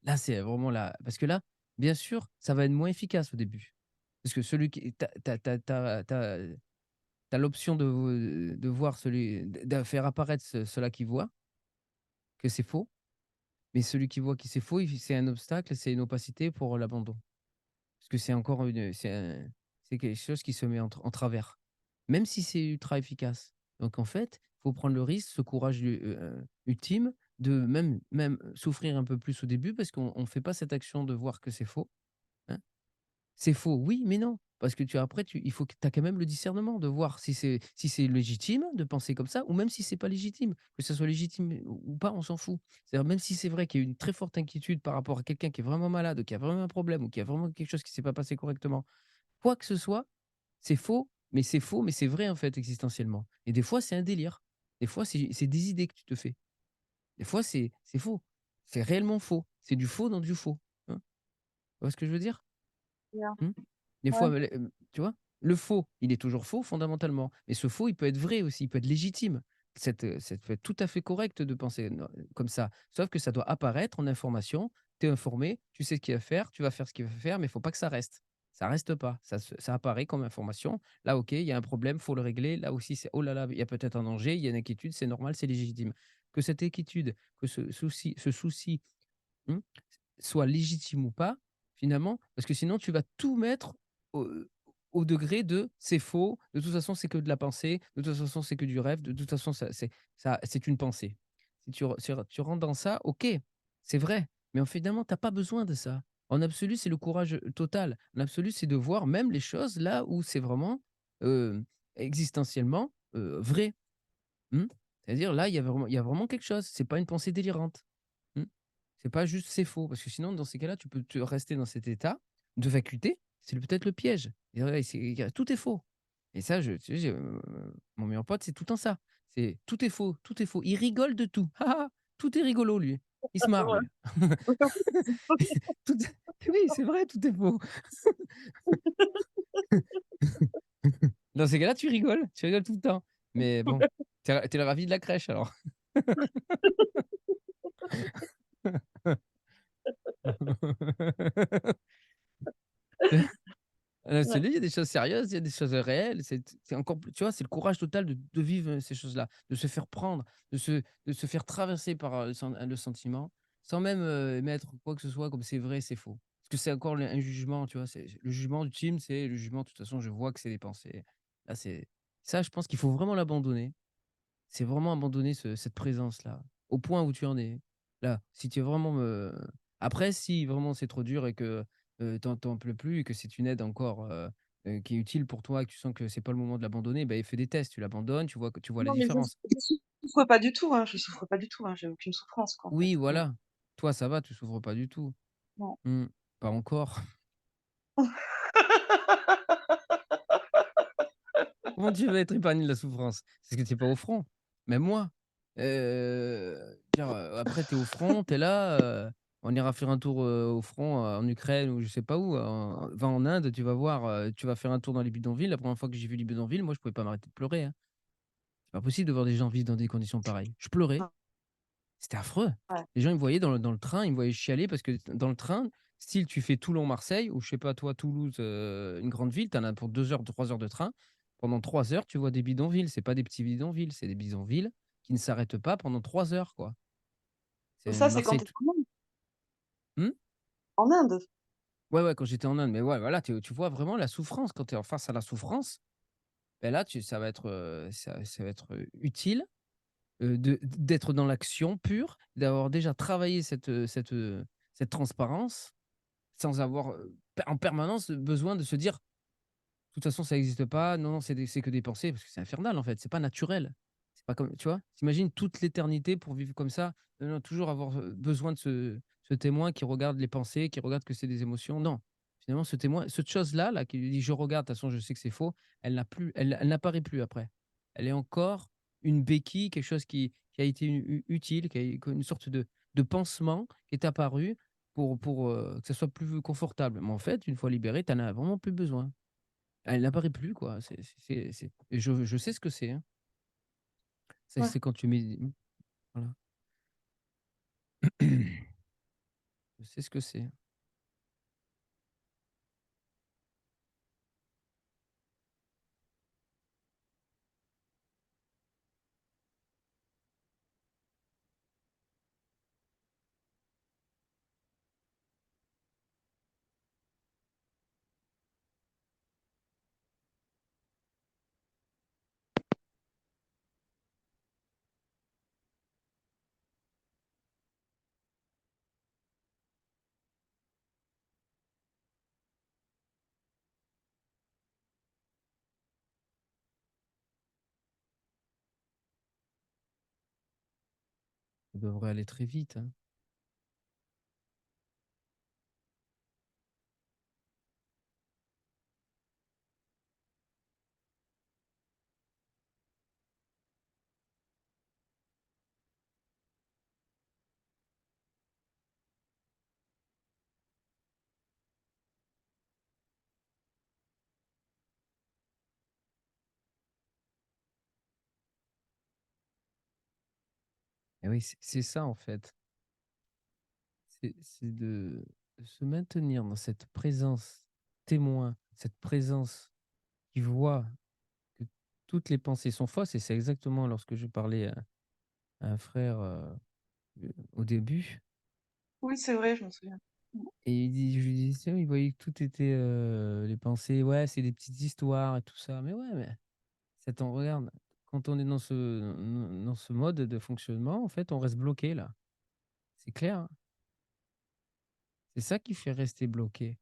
Là, c'est vraiment là parce que là, bien sûr, ça va être moins efficace au début. Parce que celui qui tu as l'option de voir celui de faire apparaître cela qui voit que c'est faux, mais celui qui voit que c'est faux, il c'est un obstacle, c'est une opacité pour l'abandon. Parce que c'est encore c'est quelque chose qui se met en travers, même si c'est ultra efficace. Donc en fait, il faut prendre le risque, ce courage ultime de même souffrir un peu plus au début parce qu'on fait pas cette action de voir que c'est faux, hein. C'est faux, oui, mais non, parce que il faut que tu as quand même le discernement de voir si c'est légitime de penser comme ça ou même si c'est pas légitime. Que ça soit légitime ou pas, on s'en fout. C'est-à-dire même si c'est vrai qu'il y a une très forte inquiétude par rapport à quelqu'un qui est vraiment malade ou qui a vraiment un problème ou qui a vraiment quelque chose qui s'est pas passé correctement, quoi que ce soit, c'est faux, mais c'est vrai en fait existentiellement et des fois, c'est un délire. Des fois, c'est des idées que tu te fais. Des fois, c'est faux. C'est réellement faux. C'est du faux dans du faux, hein. Tu vois ce que je veux dire? Bien. Mmh. Des Ouais, fois, tu vois? Le faux, il est toujours faux fondamentalement, mais ce faux, il peut être vrai aussi, il peut être légitime. Ça peut être tout à fait correct de penser comme ça, sauf que ça doit apparaître en information. Tu es informé, tu sais ce qu'il y a à faire, tu vas faire ce qu'il va faire, mais il faut pas que ça reste. Ça reste pas, ça apparaît comme information. Là, OK, il y a un problème, faut le régler. Là aussi, c'est: «Oh là là, il y a peut-être un danger, il y a une inquiétude, c'est normal, c'est légitime». Que cette inquiétude, que ce souci, mmh, soit légitime ou pas, finalement, parce que sinon tu vas tout mettre au au degré de: «C'est faux, de toute façon c'est que de la pensée, de toute façon c'est que du rêve, de toute façon c'est une pensée». Si tu rentres dans ça, OK, c'est vrai, mais finalement tu as pas besoin de ça. En absolu, c'est le courage, total. En absolu, c'est de voir même les choses là où c'est vraiment, existentiellement, vrai. Mmh? C'est-à-dire là, il y a vraiment quelque chose, c'est pas une pensée délirante. Mmh. C'est pas juste c'est faux, parce que sinon dans ces cas-là, tu peux te rester dans cet état de vacuité, c'est peut-être le piège. Et ouais, tout est faux et ça tu sais, mon meilleur pote, c'est tout le temps ça. C'est tout est faux, tout est faux. Il rigole de tout. Ha ha! Tout est rigolo lui. Il se marre ouais. lui. Tout oui, c'est vrai, tout est faux. Dans ces cas-là, tu rigoles tout le temps. Mais bon, tu es le ravi de la crèche alors. Ouais. harcelé, il y a des choses sérieuses, il y a des choses réelles. C'est encore plus tu vois, c'est le courage total de vivre, ces choses-là, de se faire prendre, de se faire traverser par, le sentiment, sans même, émettre quoi que ce soit comme c'est vrai, c'est faux. Parce que c'est encore un jugement, tu vois? C'est le jugement ultime, c'est le jugement de toute façon, je vois que c'est des pensées. Là, c'est ça, je pense qu'il faut vraiment l'abandonner. C'est vraiment abandonner cette présence-là, au point où tu en es, là. Si tu es vraiment, après si vraiment c'est trop dur et que, tu en peux plus et que c'est une aide encore, qui est utile pour toi et que tu sens que c'est pas le moment de l'abandonner, beh, fais des tests. Tu l'abandonnes, tu vois la Non, mais différence. je souffre pas du tout, hein, je souffre pas du tout, hein, j'ai aucune souffrance, quoi, en fait, Oui, donc voilà. Toi, ça va, tu souffres pas du tout. non. Mmh. Pas encore. Comment tu veux être épargné de la souffrance? C'est que tu es pas au front. Même moi. Dire, après tu es au front, tu es là, on ira faire un tour, au front, en Ukraine ou je sais pas où, va en Inde, tu vas voir, tu vas faire un tour dans les bidonvilles. La première fois que j'ai vu les bidonvilles, moi je pouvais pas m'arrêter de pleurer, hein. C'est pas possible de voir des gens vivre dans des conditions pareilles. Je pleurais, c'était affreux. Ouais. Les gens ils me voyaient dans le train, ils me voyaient chialer parce que dans le train, style tu fais Toulon-Marseille ou je sais pas toi Toulouse, une grande ville, tu en as pour 2 heures, 3 heures de train. Pendant 3 heures, tu vois des bidonvilles, c'est pas des petits bidonvilles, c'est des bidonvilles qui ne s'arrêtent pas pendant 3 heures, quoi. Mais C'est ça, c'est quand Marseille tu es tou en Inde? mmh? En Inde? Ouais, ouais, quand j'étais en Inde, mais ouais, voilà, tu vois vraiment la souffrance. Quand tu es en face à la souffrance, beh, là, ça va être, ça va être, utile, d'être dans l'action pure, d'avoir déjà travaillé cette transparence sans avoir, en permanence besoin de se dire: «De toute façon, ça existe pas. Non, non, c'est que des pensées», parce que c'est infernal, en fait, c'est pas naturel. C'est pas comme tu vois? Tu toute l'éternité pour vivre comme ça? Non, non, toujours avoir, besoin de ce témoin qui regarde les pensées, qui regarde que c'est des émotions. Non. Finalement, ce témoin, cette chose-là, là, qui lui dit: «Je regarde, de toute façon, je sais que c'est faux», elle n'apparaît plus après. Elle est encore une béquille, quelque chose qui a été utile, une sorte de pansement qui est apparu pour, que ça soit plus confortable. Mais en fait, une fois libérée, tu en as vraiment plus besoin. Elle n'apparaît plus quoi, c'est et je sais ce que c'est, hein. Ouais. C'est quand tu mets voilà. Je sais ce que c'est. Ça devrait aller très vite, hein. Et oui, c'est ça en fait. C'est de se maintenir dans cette présence témoin, cette présence qui voit que toutes les pensées sont fausses et c'est exactement lorsque je parlais à un frère, au début. Oui, c'est vrai, je me souviens. Mmh. Et je lui disais: «Oui», il voyait que tout était, les pensées, ouais, c'est des petites histoires et tout ça. Mais ouais, mais attends, regarde, quand on est dans ce mode de fonctionnement, en fait, on reste bloqué là. C'est clair, hein. C'est ça qui fait rester bloqué.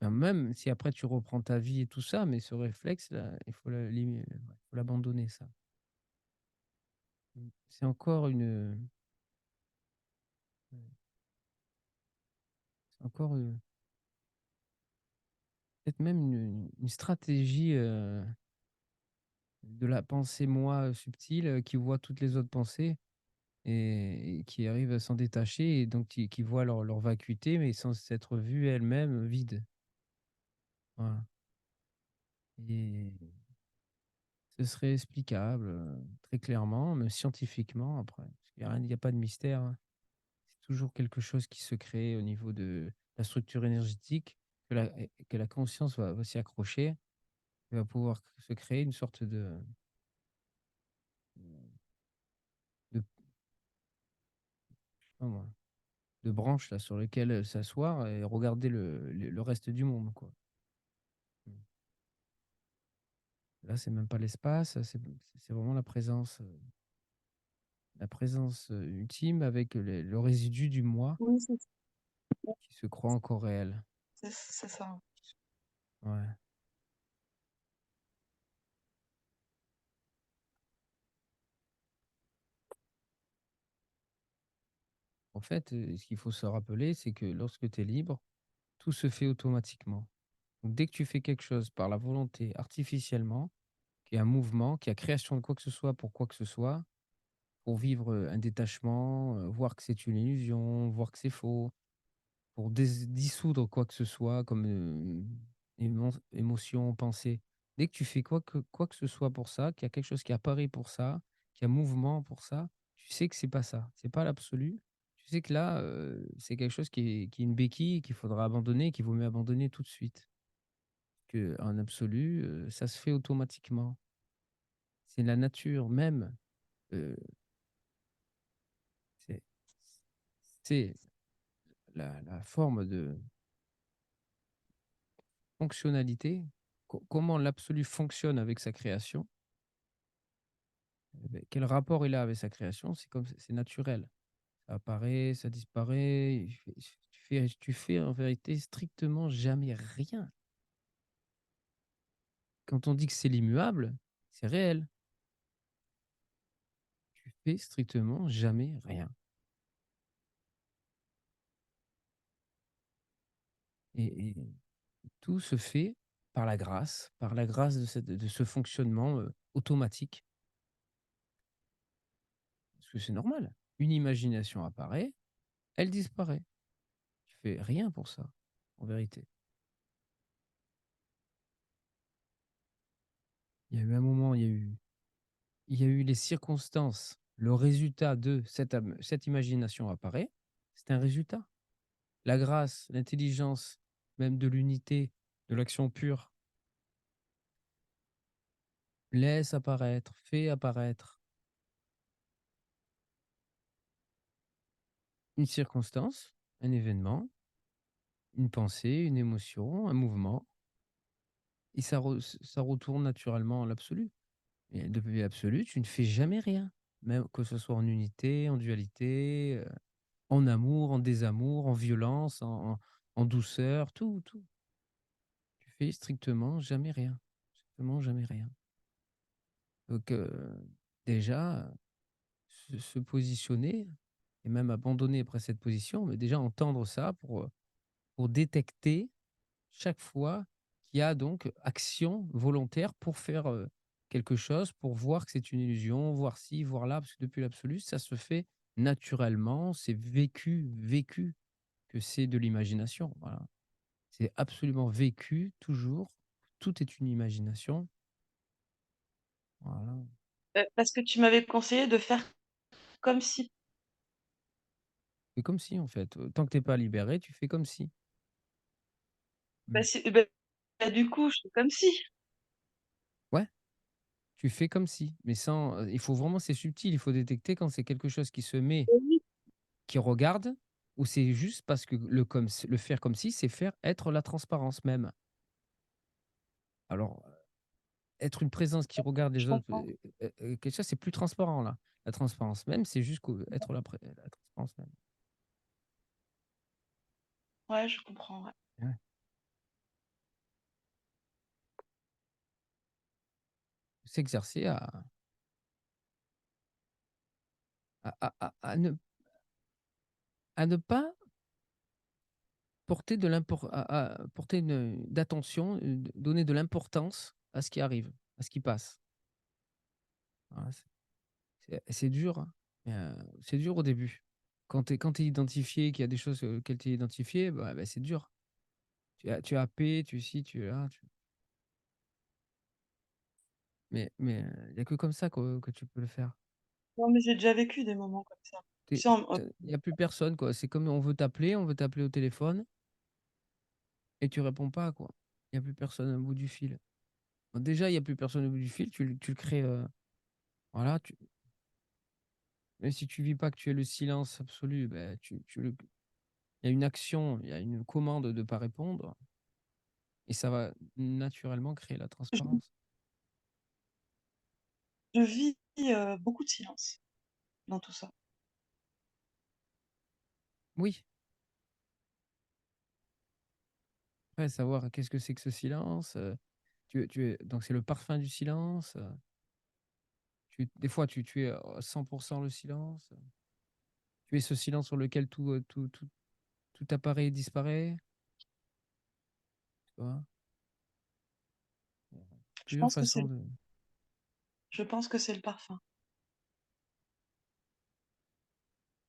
Même si après tu reprends ta vie et tout ça, mais ce réflexe-là, il faut ouais, faut l'abandonner ça. C'est encore c'est encore, peut-être même une stratégie, de la pensée moi, subtile, qui voit toutes les autres pensées et qui arrive à s'en détacher et donc qui voient leur vacuité, mais sans s'être vues elles-mêmes vides. Voilà et ce serait explicable, très clairement, même scientifiquement après, parce qu'il y a rien il y a pas de mystère, hein. C'est toujours quelque chose qui se crée au niveau de la structure énergétique, que la conscience va s'y accrocher, et va pouvoir se créer une sorte de je sais pas moi, de branche là sur lesquelles, s'asseoir et regarder le reste du monde, quoi. Mmh. Là, c'est même pas l'espace, c'est vraiment la présence, ultime avec le résidu du moi Oui, c'est qui se croit encore réel. c'est ça. Ouais. En fait, ce qu'il faut se rappeler, c'est que lorsque tu es libre, tout se fait automatiquement. Donc dès que tu fais quelque chose par la volonté, artificiellement, qu'il y a un mouvement, qu'il y a création de quoi que ce soit pour quoi que ce soit, pour vivre, un détachement, voir que c'est une illusion, voir que c'est faux, pour dissoudre quoi que ce soit comme, émotion, pensée. Dès que tu fais quoi que ce soit pour ça, qu'il y a quelque chose qui apparaît pour ça, qu'il y a mouvement pour ça, tu sais que c'est pas ça, c'est pas l'absolu. Tu sais que là, c'est quelque chose qui est une béquille qu'il faudra abandonner, qu'il vaut mieux abandonner tout de suite. Qu'en absolu, ça se fait automatiquement. C'est la nature même, heu, c'est c'est la forme de fonctionnalité, comment l'absolu fonctionne avec sa création, quel rapport il a avec sa création, c'est comme c'est naturel. Ça apparaît, ça disparaît, tu fais en vérité strictement jamais rien. Quand on dit que c'est l'immuable, c'est réel. Tu fais strictement jamais rien et tout se fait par la grâce de ce fonctionnement, automatique. Parce que c'est normal. Une imagination apparaît, elle disparaît. Tu fais rien pour ça, en vérité. Il y a eu un moment, il y a eu les circonstances, le résultat de cette imagination apparaît, c'est un résultat. La grâce, l'intelligence, même de l'unité, de l'action pure, laisse apparaître, fait apparaître une circonstance, un événement, une pensée, une émotion, un mouvement, et ça retourne naturellement à l'absolu. Et depuis l'absolu, tu ne fais jamais rien, même que ce soit en unité, en dualité, en amour, en désamour, en violence, en douceur, tout, tout. Tu fais strictement jamais rien, strictement jamais rien. Donc déjà, se positionner et même abandonner après cette position, mais déjà entendre ça pour détecter chaque fois qu'il y a donc action volontaire pour faire, quelque chose, pour voir que c'est une illusion, voir ci, voir là, parce que depuis l'absolu, ça se fait naturellement, c'est vécu que c'est de l'imagination, voilà. C'est absolument vécu toujours, tout est une imagination, voilà. Parce que tu m'avais conseillé de faire comme si. C'est comme si en fait, tant que tu es pas libéré, tu fais comme si. Bah, Mmh. c'est du coup, je fais comme si. Ouais, tu fais comme si, mais sans, il faut vraiment c'est subtil, il faut détecter quand c'est quelque chose qui se met, Oui, qui regarde ou c'est juste parce que le faire comme si, c'est faire être la transparence même. Alors, être une présence qui regarde je les autres, comprends. quelque chose, c'est plus transparent là. La transparence même, c'est juste qu'au être la transparence même. Ouais, je comprends, ouais. Ouais. S'exercer à ne pas porter de l'impor à porter une d'attention, donner de l'importance à ce qui arrive, à ce qui passe. Voilà, c'est dur, hein, mais c'est dur au début. Quand tu es identifié, qu'il y a des choses, auxquelles tu es identifié, bah, c'est dur. Tu es happé, tu ci, tu es là, mais il y a que comme ça que tu peux le faire. Non, mais j'ai déjà vécu des moments comme ça. Tu sais, Il y a plus personne, quoi. C'est comme on veut t'appeler au téléphone et tu réponds pas, quoi. Il y a plus personne au bout du fil. Bon, déjà, il y a plus personne au bout du fil, tu le crées, voilà, même si tu vis pas que tu es le silence absolu, ben il y a une action, il y a une commande de pas répondre et ça va naturellement créer la Je transparence. je vis, beaucoup de silence dans tout ça. Oui, après savoir qu'est-ce que c'est que ce silence, tu es donc c'est le parfum du silence, des fois tu es à 100 le silence, tu es ce silence sur lequel tout apparaît et disparaît, tu vois? Il y a Je plusieurs pense que façons de c'est le parfum.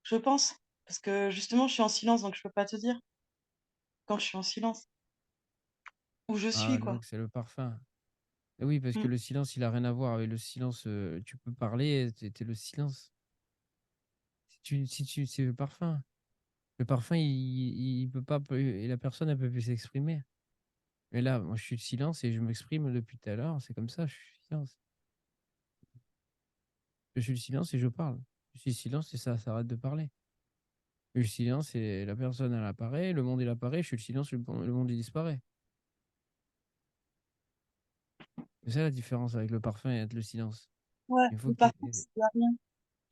Je pense, parce que justement, je suis en silence, donc je peux pas te dire quand je suis en silence, où je suis, ah quoi. donc c'est le parfum. Et oui, parce que Mmh. le silence, il a rien à voir avec le silence, tu peux parler, tu le silence. Si tu c'est le parfum. Le parfum, il peut pas et la personne, elle peut plus s'exprimer. Mais là, moi, je suis le silence et je m'exprime depuis tout à l'heure, c'est comme ça, je suis le silence. Je suis le silence et je parle. Je suis le silence et ça s'arrête de parler. Je suis le silence et la personne, elle apparaît, le monde, il apparaît, je suis le silence, le monde, il disparaît. C'est ça la différence avec le parfum et avec le silence. Ouais, Il faut le que tu parfum, il y a rien.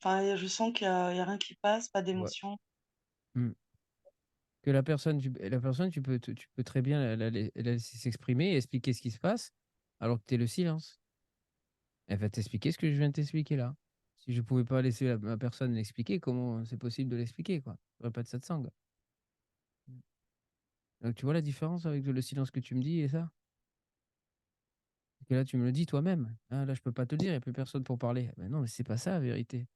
Enfin, je sens qu'il y a rien qui passe, pas ouais. d'émotion. Mmh. Que la personne, tu peux très bien la laisser s'exprimer et expliquer ce qui se passe, alors que tu es le silence. Elle va t'expliquer ce que je viens de t'expliquer là. Si je pouvais pas laisser ma personne l'expliquer, comment c'est possible de l'expliquer, quoi? Il y aurait pas de satsang. Mmh. Donc tu vois la différence avec le silence que tu me dis et ça? Que là, tu me le dis toi-même. Ah là, je peux pas te le dire, il y a plus personne pour parler. Ben non, mais c'est pas ça la vérité.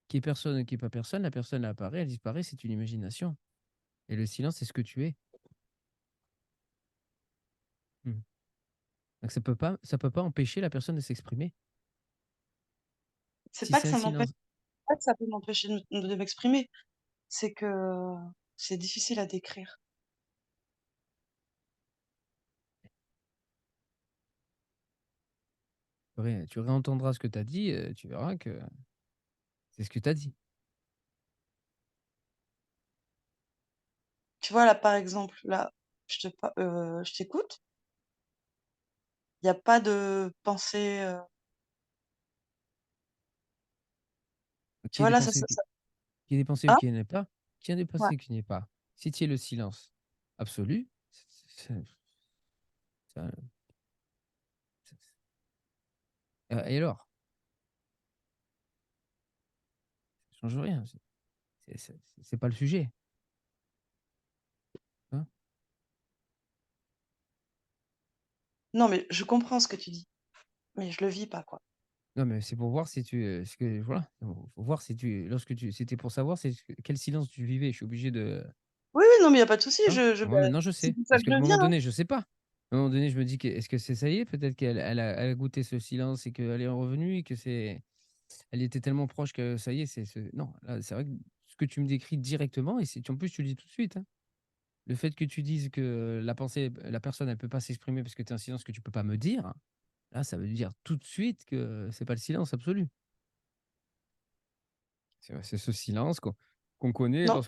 Qui est personne, qui est pas personne, la personne elle apparaît, elle disparaît, c'est une imagination et le silence, c'est ce que tu es. Mmh. Donc ça peut pas empêcher la personne de s'exprimer. C'est Si pas c'est que un ça m'empêche silence pas que ça peut m'empêcher de m'exprimer, c'est que c'est difficile à décrire. tu réentendras ce que tu as dit, tu verras que c'est ce que tu as dit. Tu vois, là, par exemple, là, je t'écoute, il y a pas de pensée, tu Qu'il y ait vois, des là, pensées qui qu'il y ait des pensées ou ah? qu'il n'y en ait pas, qu'il y ait des Ouais. pensées ou qu'il n'y ait pas. Si tu es le silence absolu, c'est ça et alors? Ça change rien, c'est pas le sujet, hein? Non, mais je comprends ce que tu dis, mais je le vis pas, quoi. Non, mais c'est pour voir si tu, ce que voilà, faut voir si tu lorsque tu c'était pour savoir quel silence tu vivais. Je suis obligé de Oui, oui, non, mais il y a pas de souci, hein? bah, Moi, maintenant, je c'est sais. pour ça Parce que qu'à un je moment viens, hein. donné, je sais pas. À un moment donné, je me dis que est-ce que c'est ça y est, peut-être elle a goûté ce silence et qu'elle est revenue et que c'est elle était tellement proche que ça y est, non, là, c'est vrai que ce que tu me décris directement et c'est en plus, tu le dis tout de suite, hein. Le fait que tu dises que la personne, elle peut pas s'exprimer parce que tu es en silence, que tu peux pas me dire, là, ça veut dire tout de suite que c'est pas le silence absolu. C'est ce silence qu'on connaît Non, non,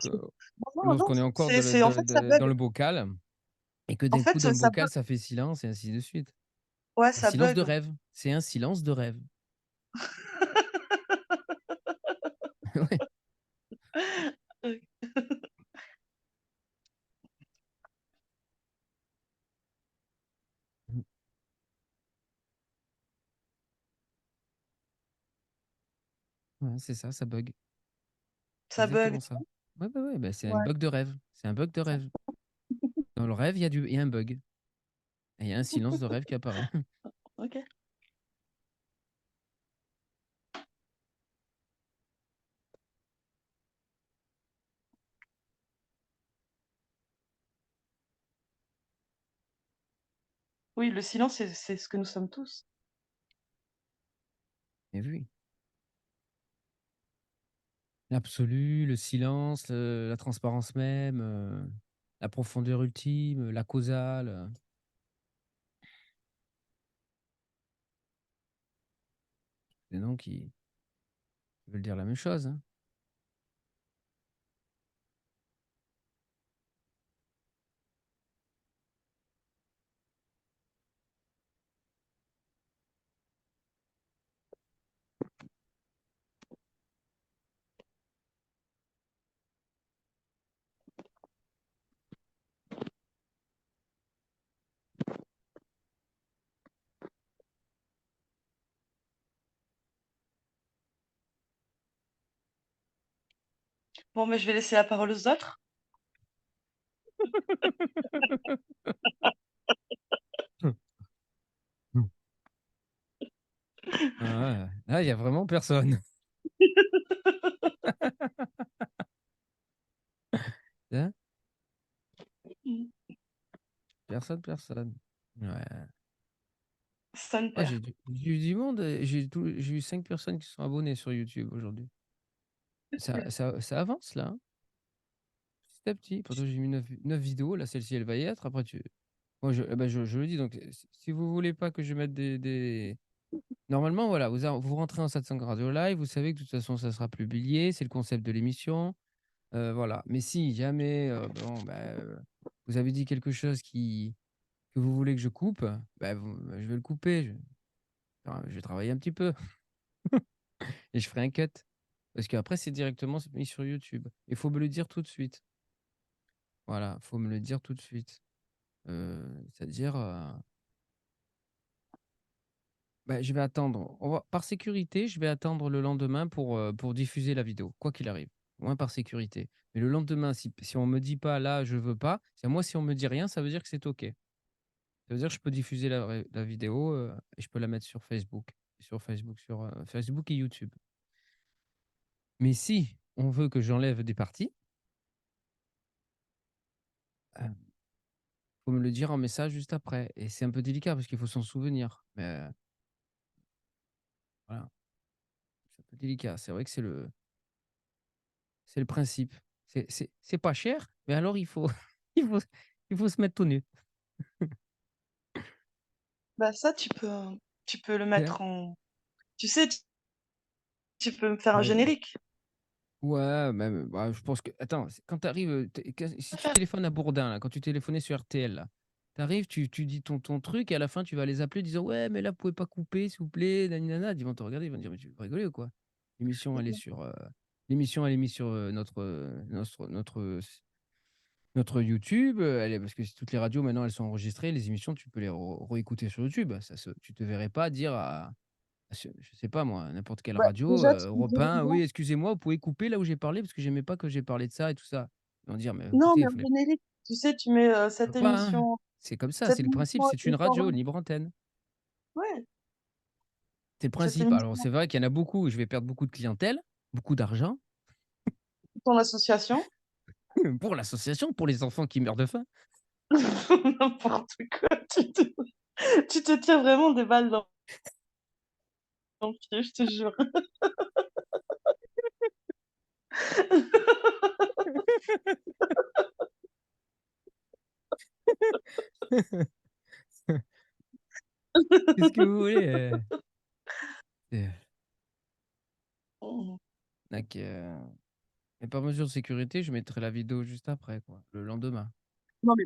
non, lorsqu'on est encore c'est en fait, ça dans bug. le bocal et que En d'un coup, fait, dans le ça bocal, bug. ça fait silence et ainsi de suite. Ouais, Un ça silence de bug. rêve. C'est un silence de rêve. Ouais. Oui. Mmh. Ouais, c'est ça, ça bug. Ça bug, Exactement ça. Ouais, ouais, ouais, bah, c'est un ouais. bug de rêve. C'est un bug de rêve. Dans le rêve, il y a un bug et il y a un silence de rêve qui apparaît. OK. Oui, le silence, c'est ce que nous sommes tous. Et oui, l'absolu, le silence, la transparence même, la profondeur ultime, la causale. Des noms qui veulent dire la même chose, hein. Bon, mais je vais laisser la parole aux autres. Ah ouais, là, il y a vraiment personne. Hein. Mmh. Personne, personne. Ouais. Son Ouais, père. j'ai eu du monde, j'ai eu 5 personnes qui sont abonnées sur YouTube aujourd'hui. Ça avance là, hein, petit à petit. Pourtant, j'ai mis 9 vidéos. Là, celle-ci, elle va y être. Après, moi, je le dis. Donc, si vous voulez pas que je mette normalement, voilà, vous rentrez en 700 Radio Live. Vous savez que de toute façon, ça sera publié. C'est le concept de l'émission. Voilà. Mais si jamais, bon, vous avez dit quelque chose que vous voulez que je coupe, je vais le couper. Je vais travailler un petit peu et je ferai un cut. Parce qu'après, c'est directement mis sur YouTube. Il faut me le dire tout de suite. Voilà, faut me le dire tout de suite. C'est-à-dire, je vais attendre. Par sécurité, je vais attendre le lendemain pour diffuser la vidéo, quoi qu'il arrive. Au moins par sécurité. Mais le lendemain, si on me dit pas là, je veux pas, c'est moi, si on me dit rien, ça veut dire que c'est OK. Ça veut dire que je peux diffuser la vidéo et je peux la mettre sur Facebook. Sur Facebook et YouTube. Mais si on veut que j'enlève des parties, il faut me le dire en message juste après. Et c'est un peu délicat parce qu'il faut s'en souvenir. Mais voilà, c'est un peu délicat. C'est vrai que c'est le principe. C'est pas cher, mais alors il faut, il faut se mettre tout nu. Bah, ça, tu peux le C'est- mettre en tu sais, tu peux me faire un Ouais, générique. ouais, même, je pense que. Attends, quand tu arrives, si tu téléphones à Bourdin, là, quand tu téléphonais sur RTL, là, tu arrives, tu dis ton truc, et à la fin, tu vas les appeler en disant ouais, mais là, vous pouvez pas couper, s'il vous plaît, nanana. Ils vont te regarder, ils vont dire mais tu veux rigoler ou quoi? L'émission, elle est sur, l'émission, elle est mise sur notre YouTube. Parce que toutes les radios, maintenant, elles sont enregistrées. Les émissions, tu peux les réécouter sur YouTube. Tu te verrais pas dire je sais pas moi, n'importe quelle Bah, radio, déjà, tu peux Europe dire aux 1: «Oui, gens excusez-moi, vous pouvez couper là où j'ai parlé parce que j'aimais pas que j'ai parlé de ça et tout ça». Ils vont dire: «Mais non, écoutez, mais il un fallait générique. Tu sais, tu mets, pas pas, hein». C'est comme ça, cette c'est le principe, émission c'est une est radio, une formée libre antenne. ouais, C'est le cette principe. Alors émission c'est vrai qu'il y en a beaucoup, je vais perdre beaucoup de clientèle, beaucoup d'argent ton association, pour l'association, pour les enfants qui meurent de faim. n'importe quoi, tu te tires vraiment des balles dans le pied, je te jure. Qu'est-ce que vous voulez, heu? Mmh. Donc et par mesure de sécurité, je mettrai la vidéo juste après quoi, le lendemain. Non, mais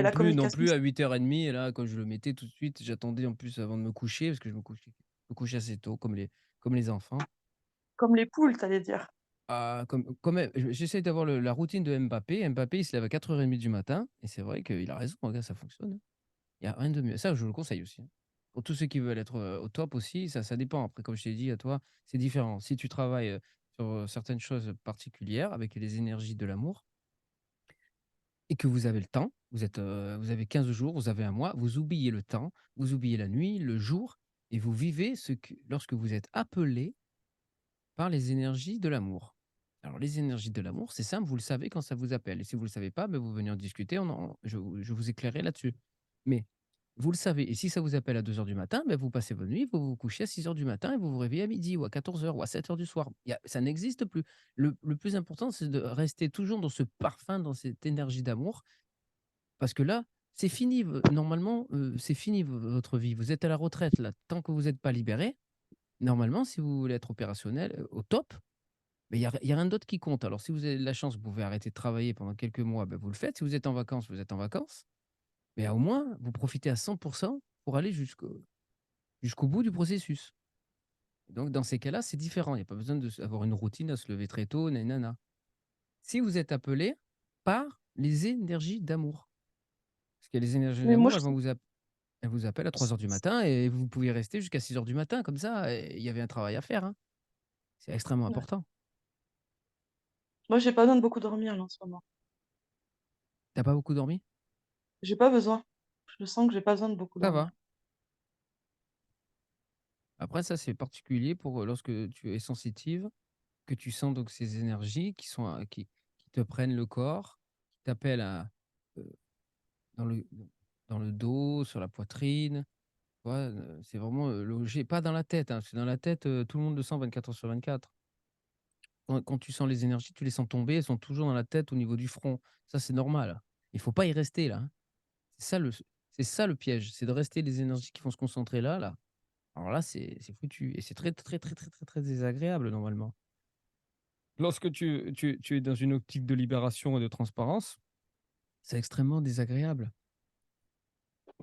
la Non plus communication, à 8h30 et là, quand je le mettais tout de suite, j'attendais en plus avant de me coucher parce que je me couche assez tôt comme les enfants. comme les poules, tu allais dire. Ah, comme j'essaie d'avoir la routine de Mbappé. Mbappé, il se lève à 4h30 du matin et c'est vrai qu'il a raison, regarde, ça fonctionne, hein. Il y a rien de mieux. Ça, je le conseille aussi, hein. Pour tous ceux qui veulent être, au top aussi, ça dépend. Après, comme je t'ai dit, à toi, c'est différent. Si tu travailles, sur, certaines choses particulières avec les énergies de l'amour et que vous avez le temps, vous avez 15 jours, vous avez un mois, vous oubliez le temps, vous oubliez la nuit, le jour et vous vivez ce que lorsque vous êtes appelé par les énergies de l'amour. Alors les énergies de l'amour, c'est simple, vous le savez quand ça vous appelle et si vous ne le savez pas, vous venez en discuter, je vous éclairerai là-dessus. Mais vous le savez et si ça vous appelle à 2 heures du matin, vous passez votre nuit, vous vous couchez à 6 heures du matin et vous vous réveillez à midi ou à 14 heures ou à 7 heures du soir. Ça n'existe plus. Le plus important, c'est de rester toujours dans ce parfum, dans cette énergie d'amour Parce que là, c'est fini, normalement, c'est fini votre vie. Vous êtes à la retraite là. Tant que vous êtes pas libéré, normalement, si vous voulez être opérationnel, au top, mais il y a rien d'autre qui compte. Alors si vous avez de la chance, vous pouvez arrêter de travailler pendant quelques mois, ben vous le faites. Si vous êtes en vacances, vous êtes en vacances. Mais au moins, vous profitez à 100 pour aller jusqu'au bout du processus. Donc dans ces cas-là, c'est différent. Il y a pas besoin d'avoir une routine, à se lever très tôt, na na. Si vous êtes appelé par les énergies d'amour. Parce que les énergies Mais moi, d'amour, je trouve elles vous appellent à 3 heures du matin et vous pouvez rester jusqu'à 6 heures du matin comme ça, et il y avait un travail à faire, hein. C'est extrêmement ouais. important. Moi, j'ai pas besoin de beaucoup dormir, là, en ce moment. Tu as pas beaucoup dormi? J'ai pas besoin. Je sens que j'ai pas besoin de beaucoup Ça dormir. va. Après ça, c'est particulier pour, lorsque tu es sensitive, que tu sens donc ces énergies qui te prennent le corps, qui t'appellent heu, dans le dans le dos, sur la poitrine, tu vois? C'est vraiment, logé pas dans la tête, hein, parce que dans la tête, tout le monde le sent 24 heures sur 24. Quand tu sens les énergies, tu les sens tomber, elles sont toujours dans la tête, au niveau du front. Ça, c'est normal. Il faut pas y rester là, hein. C'est ça le c'est ça le piège, c'est de rester les énergies qui vont se concentrer là. Alors là, c'est foutu et c'est très, très, très, très, très, très désagréable normalement. Lorsque tu es dans une optique de libération et de transparence, c'est extrêmement désagréable.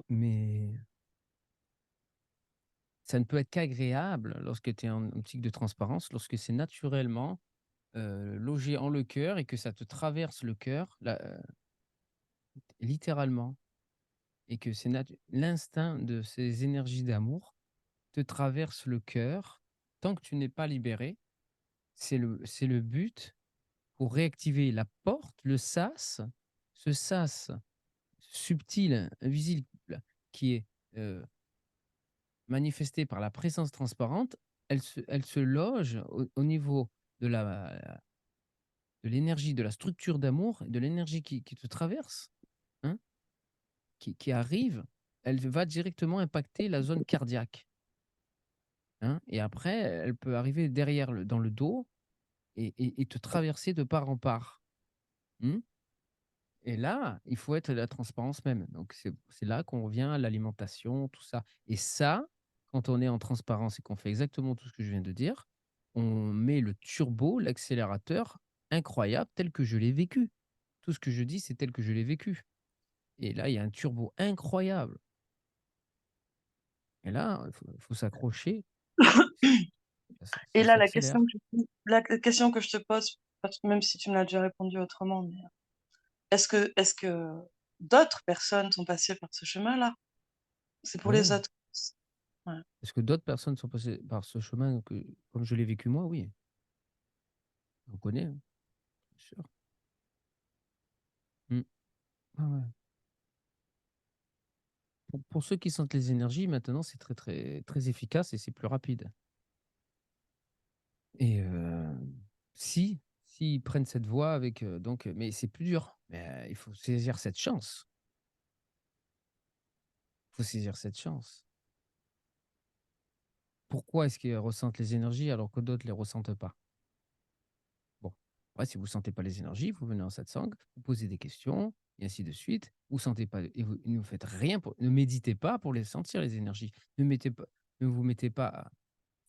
Mais ça ne peut être qu'agréable lorsque tu es en optique de transparence, lorsque c'est naturellement, logé en le cœur et que ça te traverse le cœur, littéralement. Et que c'est l'instinct de ces énergies d'amour te traverse le cœur tant que tu n'es pas libéré. C'est le but pour réactiver la porte, le sas, ce sas subtil, invisible, qui est, manifesté par la présence transparente. Elle se loge au niveau de l'énergie, de la structure d'amour, de l'énergie qui te traverse, hein, qui arrive. Elle va directement impacter la zone cardiaque. Hein, et après, elle peut arriver derrière dans le dos et te traverser de part en part. Mmh. Et là, il faut être la transparence même. Donc c'est là qu'on revient à l'alimentation, tout ça. Et ça, quand on est en transparence et qu'on fait exactement tout ce que je viens de dire, on met le turbo, l'accélérateur incroyable tel que je l'ai vécu. Tout ce que je dis, c'est tel que je l'ai vécu. Et là, il y a un turbo incroyable. Et là, il faut s'accrocher, Et ça là, s'accélère. la question que je te pose, même si tu me l'as déjà répondu autrement, mais est-ce que d'autres personnes sont passées par ce chemin-là? C'est pour Ah les ouais. autres. Ouais. Est-ce que d'autres personnes sont passées par ce chemin comme je l'ai vécu moi? Oui, on connaît, hein, bien sûr. Mmh. Ouais, ouais. Pour ceux qui sentent les énergies, maintenant, c'est très, très, très efficace et c'est plus rapide. Et s'ils prennent cette voie avec, donc mais c'est plus dur. Mais il faut saisir cette chance. Il faut saisir cette chance. Pourquoi est-ce qu'ils ressentent les énergies alors que d'autres les ressentent pas? Bon, après si vous sentez pas les énergies, vous venez en satsang, vous posez des questions et ainsi de suite. Vous sentez pas et vous ne faites rien pour ne méditez pas pour les sentir les énergies. Ne vous mettez pas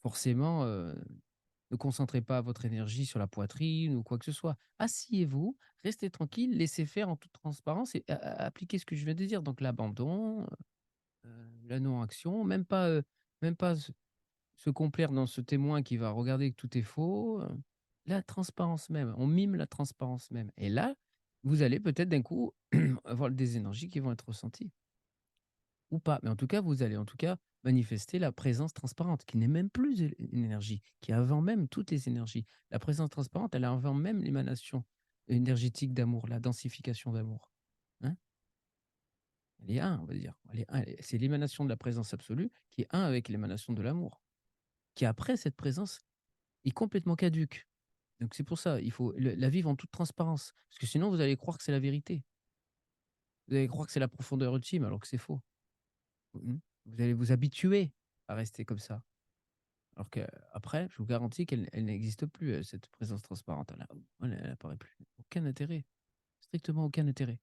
forcément, ne concentrez pas votre énergie sur la poitrine ou quoi que ce soit. Asseyez-vous, restez tranquille, laissez faire en toute transparence et appliquez ce que je viens de dire. Donc l'abandon, la non-action, même pas se complaire dans ce témoin qui va regarder que tout est faux, la transparence même, on mime la transparence même et là, vous allez peut-être d'un coup avoir des énergies qui vont être ressenties ou pas, mais en tout cas, vous allez en tout cas manifester la présence transparente qui n'est même plus une énergie, qui est avant même toutes les énergies. La présence transparente, elle est avant même l'émanation énergétique d'amour, la densification d'amour, hein. Elle est un, on va dire, elle est un, c'est l'émanation de la présence absolue qui est un avec l'émanation de l'amour, qui après cette présence est complètement caduque. Donc c'est pour ça, il faut la vivre en toute transparence. Parce que sinon, vous allez croire que c'est la vérité. Vous allez croire que c'est la profondeur ultime, alors que c'est faux. Mmh. Vous allez vous habituer à rester comme ça. Alors qu'après, je vous garantis qu'elle n'existe plus, cette présence transparente. Elle apparaît plus. Aucun intérêt, strictement aucun intérêt.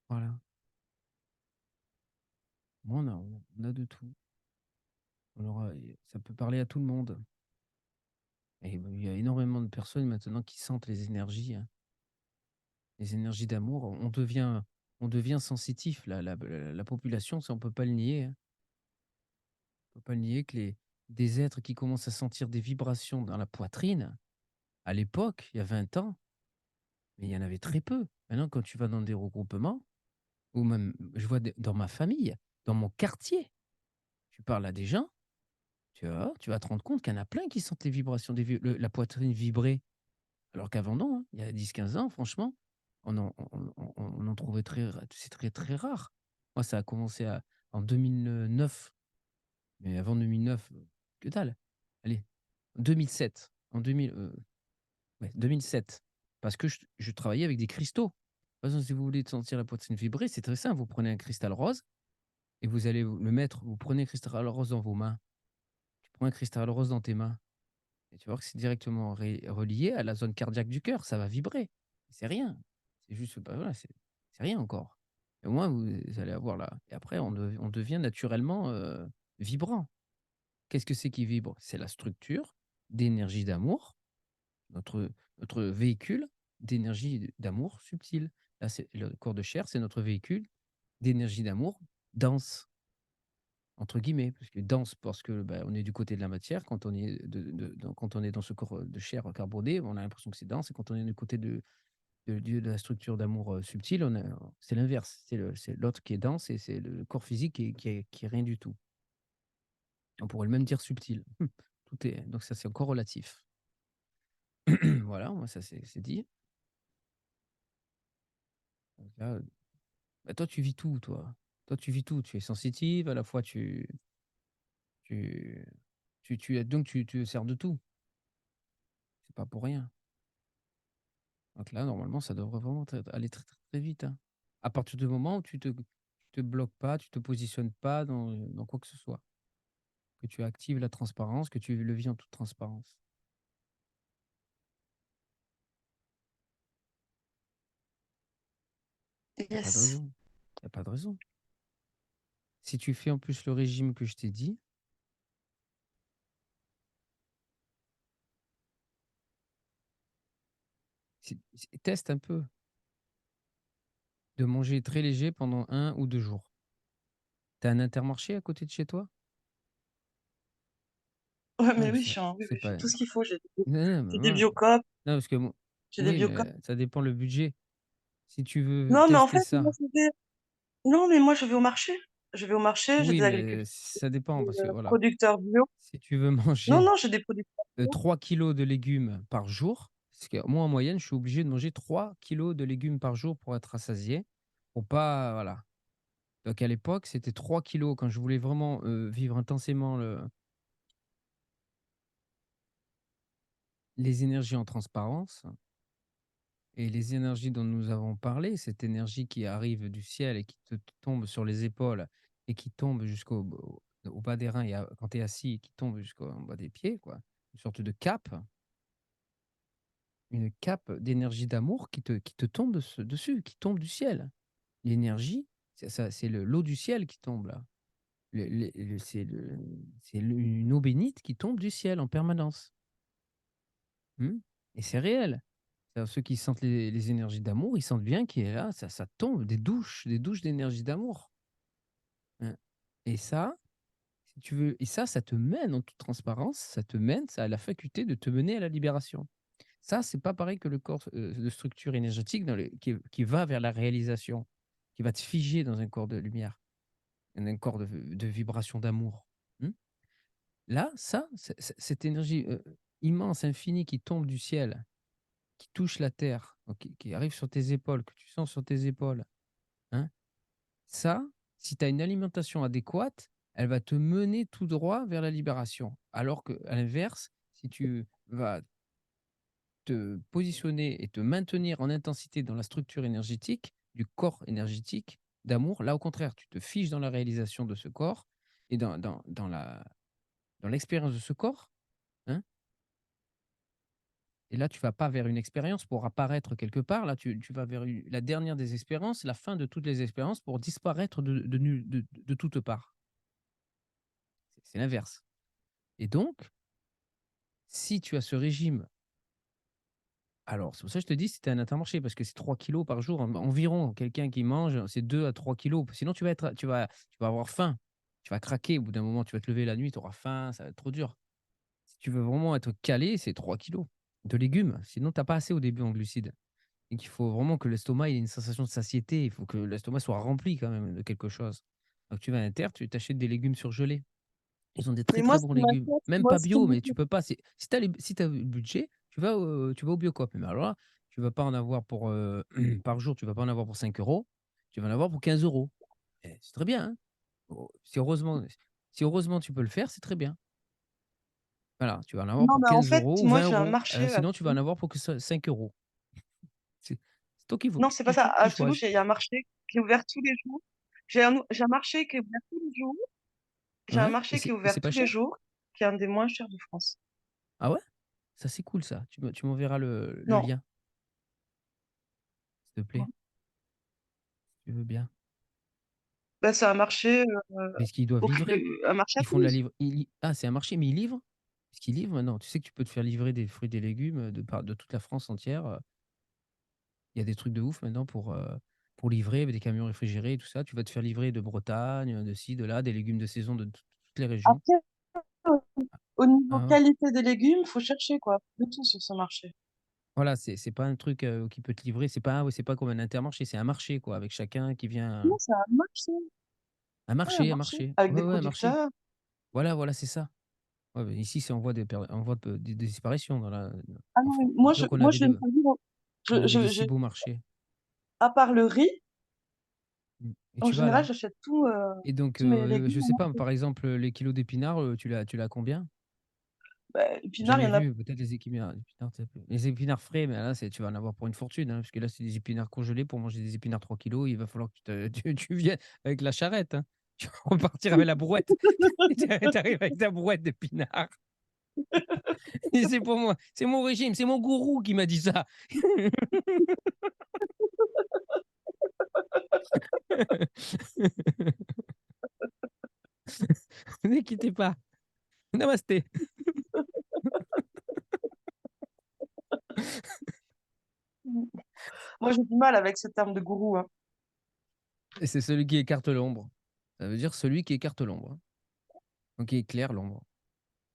Voilà. Moi, on a de tout. Ça peut parler à tout le monde. Et il y a énormément de personnes maintenant qui sentent les énergies, hein, les énergies d'amour. On devient sensitif. La population, ça, on peut pas le nier, hein. On peut pas le nier que des êtres qui commencent à sentir des vibrations dans la poitrine, à l'époque, il y a 20 ans, mais il y en avait très peu. Maintenant, quand tu vas dans des regroupements, ou même, je vois dans ma famille, dans mon quartier, tu parles à des gens, tu vas te rendre compte qu'il y en a plein qui sentent les vibrations, la poitrine vibrer. Alors qu'avant, non, hein. Il y a 10, 15 ans, franchement, on en trouvait c'est très, très rare. Moi, ça a commencé en 2009, mais avant 2009, que dalle. Allez, 2007, en 2000, ouais, 2007, parce que je travaillais avec des cristaux. De toute façon, si vous voulez sentir la poitrine vibrer, c'est très simple. Vous prenez un cristal rose et vous allez le mettre. Vous prenez un cristal rose dans vos mains. Tu prends un cristal rose dans tes mains et tu vas voir que c'est directement relié à la zone cardiaque du cœur. Ça va vibrer. C'est rien. C'est juste, bah, voilà, c'est rien encore. Et au moins, vous allez avoir là. Et après, on devient naturellement vibrant. Qu'est-ce que c'est qui vibre? C'est la structure d'énergie d'amour, notre, notre véhicule d'énergie d'amour subtil. Là, c'est le corps de chair, c'est notre véhicule d'énergie d'amour dense, entre guillemets, parce que dense parce que bah, on est du côté de la matière. Quand on est, quand on est dans ce corps de chair carboné, on a l'impression que c'est dense. Et quand on est du côté de la structure d'amour subtile, c'est l'inverse. C'est l'autre qui est dense et c'est le corps physique qui est rien du tout. On pourrait même dire subtil. Donc ça, c'est encore relatif. Voilà, moi, ça, c'est dit. Donc là, bah, toi, tu vis tout, toi. Toi, tu vis tout. Tu es sensitive, à la fois, tu, donc tu te sers de tout. C'est pas pour rien. Donc là, normalement, ça devrait vraiment aller très, très, très vite, hein. À partir du moment où tu te bloques pas, tu te positionnes pas dans quoi que ce soit. Que tu actives la transparence, que tu le vis en toute transparence. Il y a pas de Yes. raison. Il y a pas de raison. Si tu fais en plus le régime que je t'ai dit, teste un peu de manger très léger pendant 1 ou 2 jours. Tu as un Intermarché à côté de chez toi? Ouais, mais Ouais, oui, oui, c'est oui, j'ai pas tout ce qu'il faut. non, non, mais J'ai des voilà. Biocoop, Non, parce que moi j'ai des oui, Biocoop. mais ça dépend le budget. Si tu veux Non, mais en tester fait, moi, ça, je vais non, mais moi, je vais au marché. Je vais au marché, j'ai oui, des mais agriculteurs, ça dépend des, parce que voilà, producteurs bio. si tu veux Non, manger, non, j'ai des producteurs bio. 3 kilogrammes de légumes par jour, parce que moi, en moyenne, je suis obligé de manger 3 kilogrammes de légumes par jour pour être rassasié, pour pas voilà. Donc à l'époque, c'était 3 kilogrammes quand je voulais vraiment, vivre intensément les énergies en transparence et les énergies dont nous avons parlé, cette énergie qui arrive du ciel et qui te tombe sur les épaules et qui tombe au bas des reins et quand tu es assis et qui tombe jusqu'au en bas des pieds, quoi. Une sorte de cape, une cape d'énergie d'amour qui te tombe dessus, qui tombe du ciel. L'énergie, c'est l'eau du ciel qui tombe là. Une eau bénite qui tombe du ciel en permanence. Mmh, et c'est réel. C'est-à-dire ceux qui sentent les énergies d'amour, ils sentent bien qu'il est là, ça tombe, des douches d'énergie d'amour. Hein. Et ça, si tu veux et ça te mène en toute transparence, ça a la faculté de te mener à la libération. Ça, c'est pas pareil que le corps, de structure énergétique qui va vers la réalisation, qui va te figer dans un corps de lumière, dans un corps de vibration d'amour. Mmh? Là, ça, cette énergie, immense, infinie qui tombe du ciel, qui touche la terre, donc qui arrive sur tes épaules, que tu sens sur tes épaules, hein, ça, si tu as une alimentation adéquate, elle va te mener tout droit vers la libération. Alors qu'à l'inverse, si tu vas te positionner et te maintenir en intensité dans la structure énergétique, du corps énergétique d'amour, là, au contraire, tu te fiches dans la réalisation de ce corps et dans l'expérience de ce corps, hein, Et là, tu vas pas vers une expérience pour apparaître quelque part. Là, tu vas vers la dernière des expériences, la fin de toutes les expériences pour disparaître de toute part. C'est l'inverse. Et donc, si tu as ce régime, alors c'est pour ça que je te dis, si tu un Intermarché, parce que c'est 3 kilos par jour environ. Quelqu'un qui mange, c'est 2 à 3 kilos. Sinon, tu vas avoir faim. Tu vas craquer. Au bout d'un moment, tu vas te lever la nuit, tu auras faim, ça va être trop dur. Si tu veux vraiment être calé, c'est 3 kilos de légumes. Sinon, tu as pas assez au début en glucides. Et qu'il faut vraiment que l'estomac il ait une sensation de satiété. Il faut que l'estomac soit rempli quand même de quelque chose. Donc tu vas à Inter, tu t'achètes des légumes surgelés. Ils ont des très, Mais moi, très ce bons qui légumes. m'inquiète, Même moi, pas ce qui bio, mais tu m'inquiète. peux pas. Si tu as, le budget, tu vas au Biocoop. Mais alors là, tu vas pas en avoir pour, par jour, tu vas pas en avoir pour 5 euros. Tu vas en avoir pour 15 euros. Et c'est très bien, hein. Si heureusement tu peux le faire, c'est très bien. Voilà, tu vas en avoir Non, pour mais en 15 fait, euros ou moi, 20 j'ai un euros. marché à Sinon, tu vas en Toulouse. avoir pour que 5 euros. C'est toi qui, Non, c'est pas qui, ça. qui, À qui Toulouse, choisis. il y a un marché qui est ouvert tous les jours. J'ai un marché qui est ouvert tous les jours. J'ai un Ouais, et marché qui est c'est ouvert pas tous les cher. jours, qui est un des moins chers de France. Ah ouais? Ça, c'est cool ça. Tu m'enverras le Non. lien, s'il te plaît, si tu veux bien. Bah, c'est un marché, Mais est-ce qu'ils doivent livrer? un marché à Ils font de la Toulouse. livre ah, c'est un marché, mais ils livrent? Est-ce qu'ils livrent maintenant? Tu sais que tu peux te faire livrer des fruits, des légumes, de toute la France entière, il y a des trucs de ouf maintenant pour livrer avec des camions réfrigérés et tout ça. Tu vas te faire livrer de Bretagne, de ci, de là, des légumes de saison de toutes les régions. Après, au niveau Ah ouais. qualité des légumes, faut chercher, quoi. De tout sur ce marché. Voilà, c'est pas un truc, qui peut te livrer, c'est pas comme un Intermarché, c'est un marché quoi, avec chacun qui vient Non, c'est un marché. Ouais, un un marché. marché. Avec Ouais, des ouais, un marché. producteurs. Voilà, c'est ça. Ouais, beh, ici, c'est en voie de disparition Ah en non, mais France. Alors qu'on moi, avait je vais me de faire dire, des si beaux marchés. à part le riz, Mmh, et en tu vas général, là j'achète et donc tous mes légumes je au sais pas, marché. par exemple, les kilos d'épinards, tu l'as à combien? Bah, épinards, il Jamais y en a. vu, peut-être les épinards, tu sais plus. Les épinards frais, mais là, tu vas en avoir pour une fortune, hein, parce que là, c'est des épinards congelés. Pour manger des épinards 3 kilos, il va falloir que tu viennes avec la charrette, hein. Tu vas repartir avec la brouette. Tu arrives avec ta brouette d'épinards. Et c'est pour moi, c'est mon régime, c'est mon gourou qui m'a dit ça. N'inquiétez pas. Namasté. Moi, j'ai du mal avec ce terme de gourou, hein. Et c'est celui qui écarte l'ombre. Ça veut dire celui qui écarte l'ombre, hein. Donc qui éclaire l'ombre.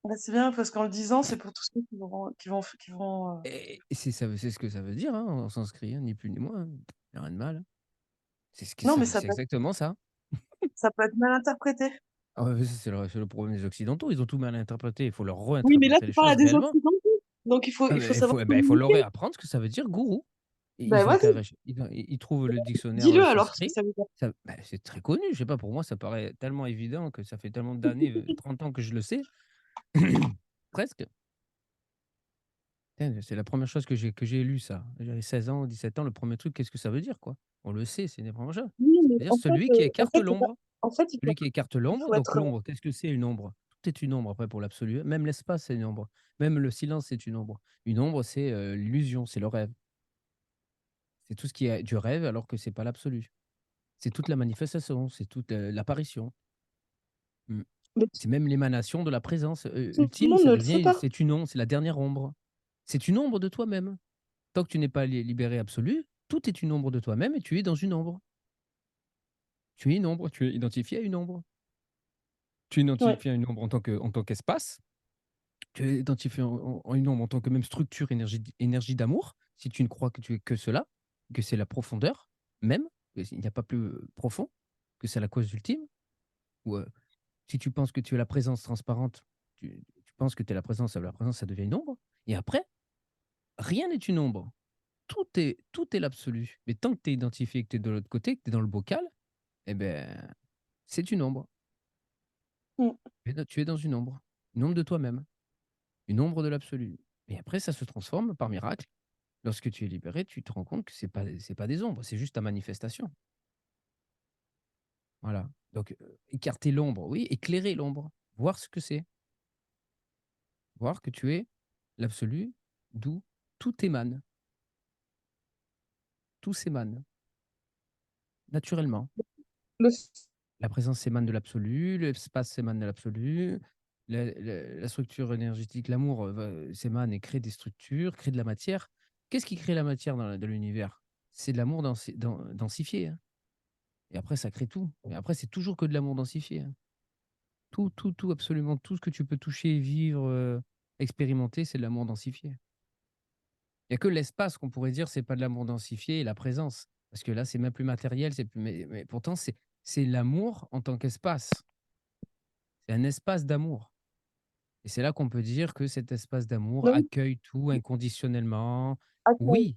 Bah, c'est bien parce qu'en le disant, c'est pour tous ceux qui vont, Et c'est ce que ça veut dire, hein, en sanskrit, hein, ni plus ni moins, hein. Il y a rien de mal, hein. non, mais C'est exactement ça. ça peut être mal interprété. Ah ouais, mais ça, c'est le problème des occidentaux, ils ont tout mal interprété. Il faut leur Oui, mais là, réinterpréter les tu parles à choses des réellement. occidentaux, donc Ah il faut mais savoir il faut leur communiquer. réapprendre ce que ça veut dire gourou. Et Ben ils ont qu'à vas-y, rech ils trouvent le dictionnaire, dis-le alors ce que sanskrit. ça veut dire. C'est très connu, je sais pas, pour moi, ça paraît tellement évident que ça fait tellement d'années, 30 ans que je le sais, presque. Putain, c'est la première chose que j'ai lu ça. J'avais 16 ans, 17 ans, le premier truc, qu'est-ce que ça veut dire, quoi? On le sait, c'est une des premières choses. Oui, Ça mais veut dire celui qui écarte c'est pas l'ombre. en fait, Celui qui écarte il l'ombre, faut donc être, l'ombre, qu'est-ce que c'est une ombre? Tout est une ombre après pour l'absolu, même l'espace, c'est une ombre. Même le silence, c'est une ombre. Une ombre, c'est, l'illusion, c'est le rêve. C'est tout ce qui est du rêve alors que c'est pas l'absolu. C'est toute la manifestation, c'est toute, l'apparition. Mmh. mais C'est même l'émanation de la présence, tout le ultime, monde ça ne le sait devient pas. c'est une ombre, c'est la dernière ombre. C'est une ombre de toi-même. Tant que tu n'es pas libéré absolu, tout est une ombre de toi-même et tu es dans une ombre. Tu es une ombre, tu es identifié à une ombre. Tu es Ouais. identifié à une ombre en tant qu'espace. Tu es identifié en une ombre en tant que même structure, énergie d'amour. Si tu ne crois que tu es que cela, que c'est la profondeur même, qu'il n'y a pas plus, profond, que c'est la cause ultime, ou, si tu penses que tu es la présence transparente, tu penses que tu es la présence, ça devient une ombre et après, rien n'est une ombre. Tout est l'absolu. Mais tant que tu es identifié, que tu es de l'autre côté, que tu es dans le bocal, eh ben, c'est une ombre. Mmh. Tu es dans une ombre de toi-même, une ombre de l'absolu. Et après, ça se transforme par miracle. Lorsque tu es libéré, tu te rends compte que c'est pas des ombres, c'est juste ta manifestation. Voilà. Donc, écarter l'ombre, oui, éclairer l'ombre, voir ce que c'est, voir que tu es l'absolu, d'où tout émane, tout s'émane, naturellement. Le La présence émane de l'absolu, l'espace émane de l'absolu, la structure énergétique, l'amour s'émane et crée des structures, crée de la matière. Qu'est-ce qui crée la matière dans l'univers? C'est de l'amour densifié, hein. Et après, ça crée tout. Mais après, c'est toujours que de l'amour densifié, hein. Tout, tout, tout, absolument tout ce que tu peux toucher, vivre, expérimenter, c'est de l'amour densifié. Il y a que l'espace qu'on pourrait dire, c'est pas de l'amour densifié et la présence. Parce que là, c'est même plus matériel, c'est plus, mais pourtant, c'est l'amour en tant qu'espace. C'est un espace d'amour. Et c'est là qu'on peut dire que cet espace d'amour oui, accueille tout inconditionnellement. accueil, Oui,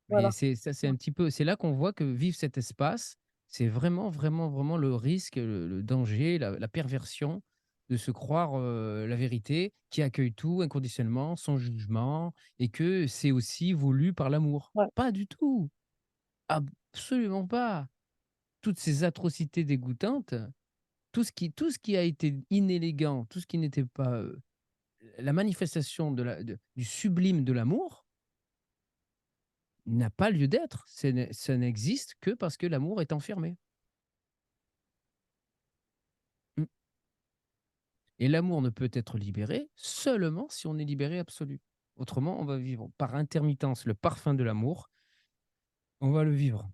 mais voilà. c'est un petit peu, c'est là qu'on voit que vivre cet espace, c'est vraiment, vraiment, vraiment le risque, le danger, la perversion de se croire la vérité, qui accueille tout inconditionnellement, sans jugement, et que c'est aussi voulu par l'amour. Ouais. Pas du tout, absolument pas. Toutes ces atrocités dégoûtantes, tout ce qui a été inélégant, tout ce qui n'était pas la manifestation du sublime de l'amour n'a pas lieu d'être. Ça n'existe que parce que l'amour est enfermé. Mm. Et l'amour ne peut être libéré seulement si on est libéré absolu. Autrement, on va vivre par intermittence le parfum de l'amour. On va le vivre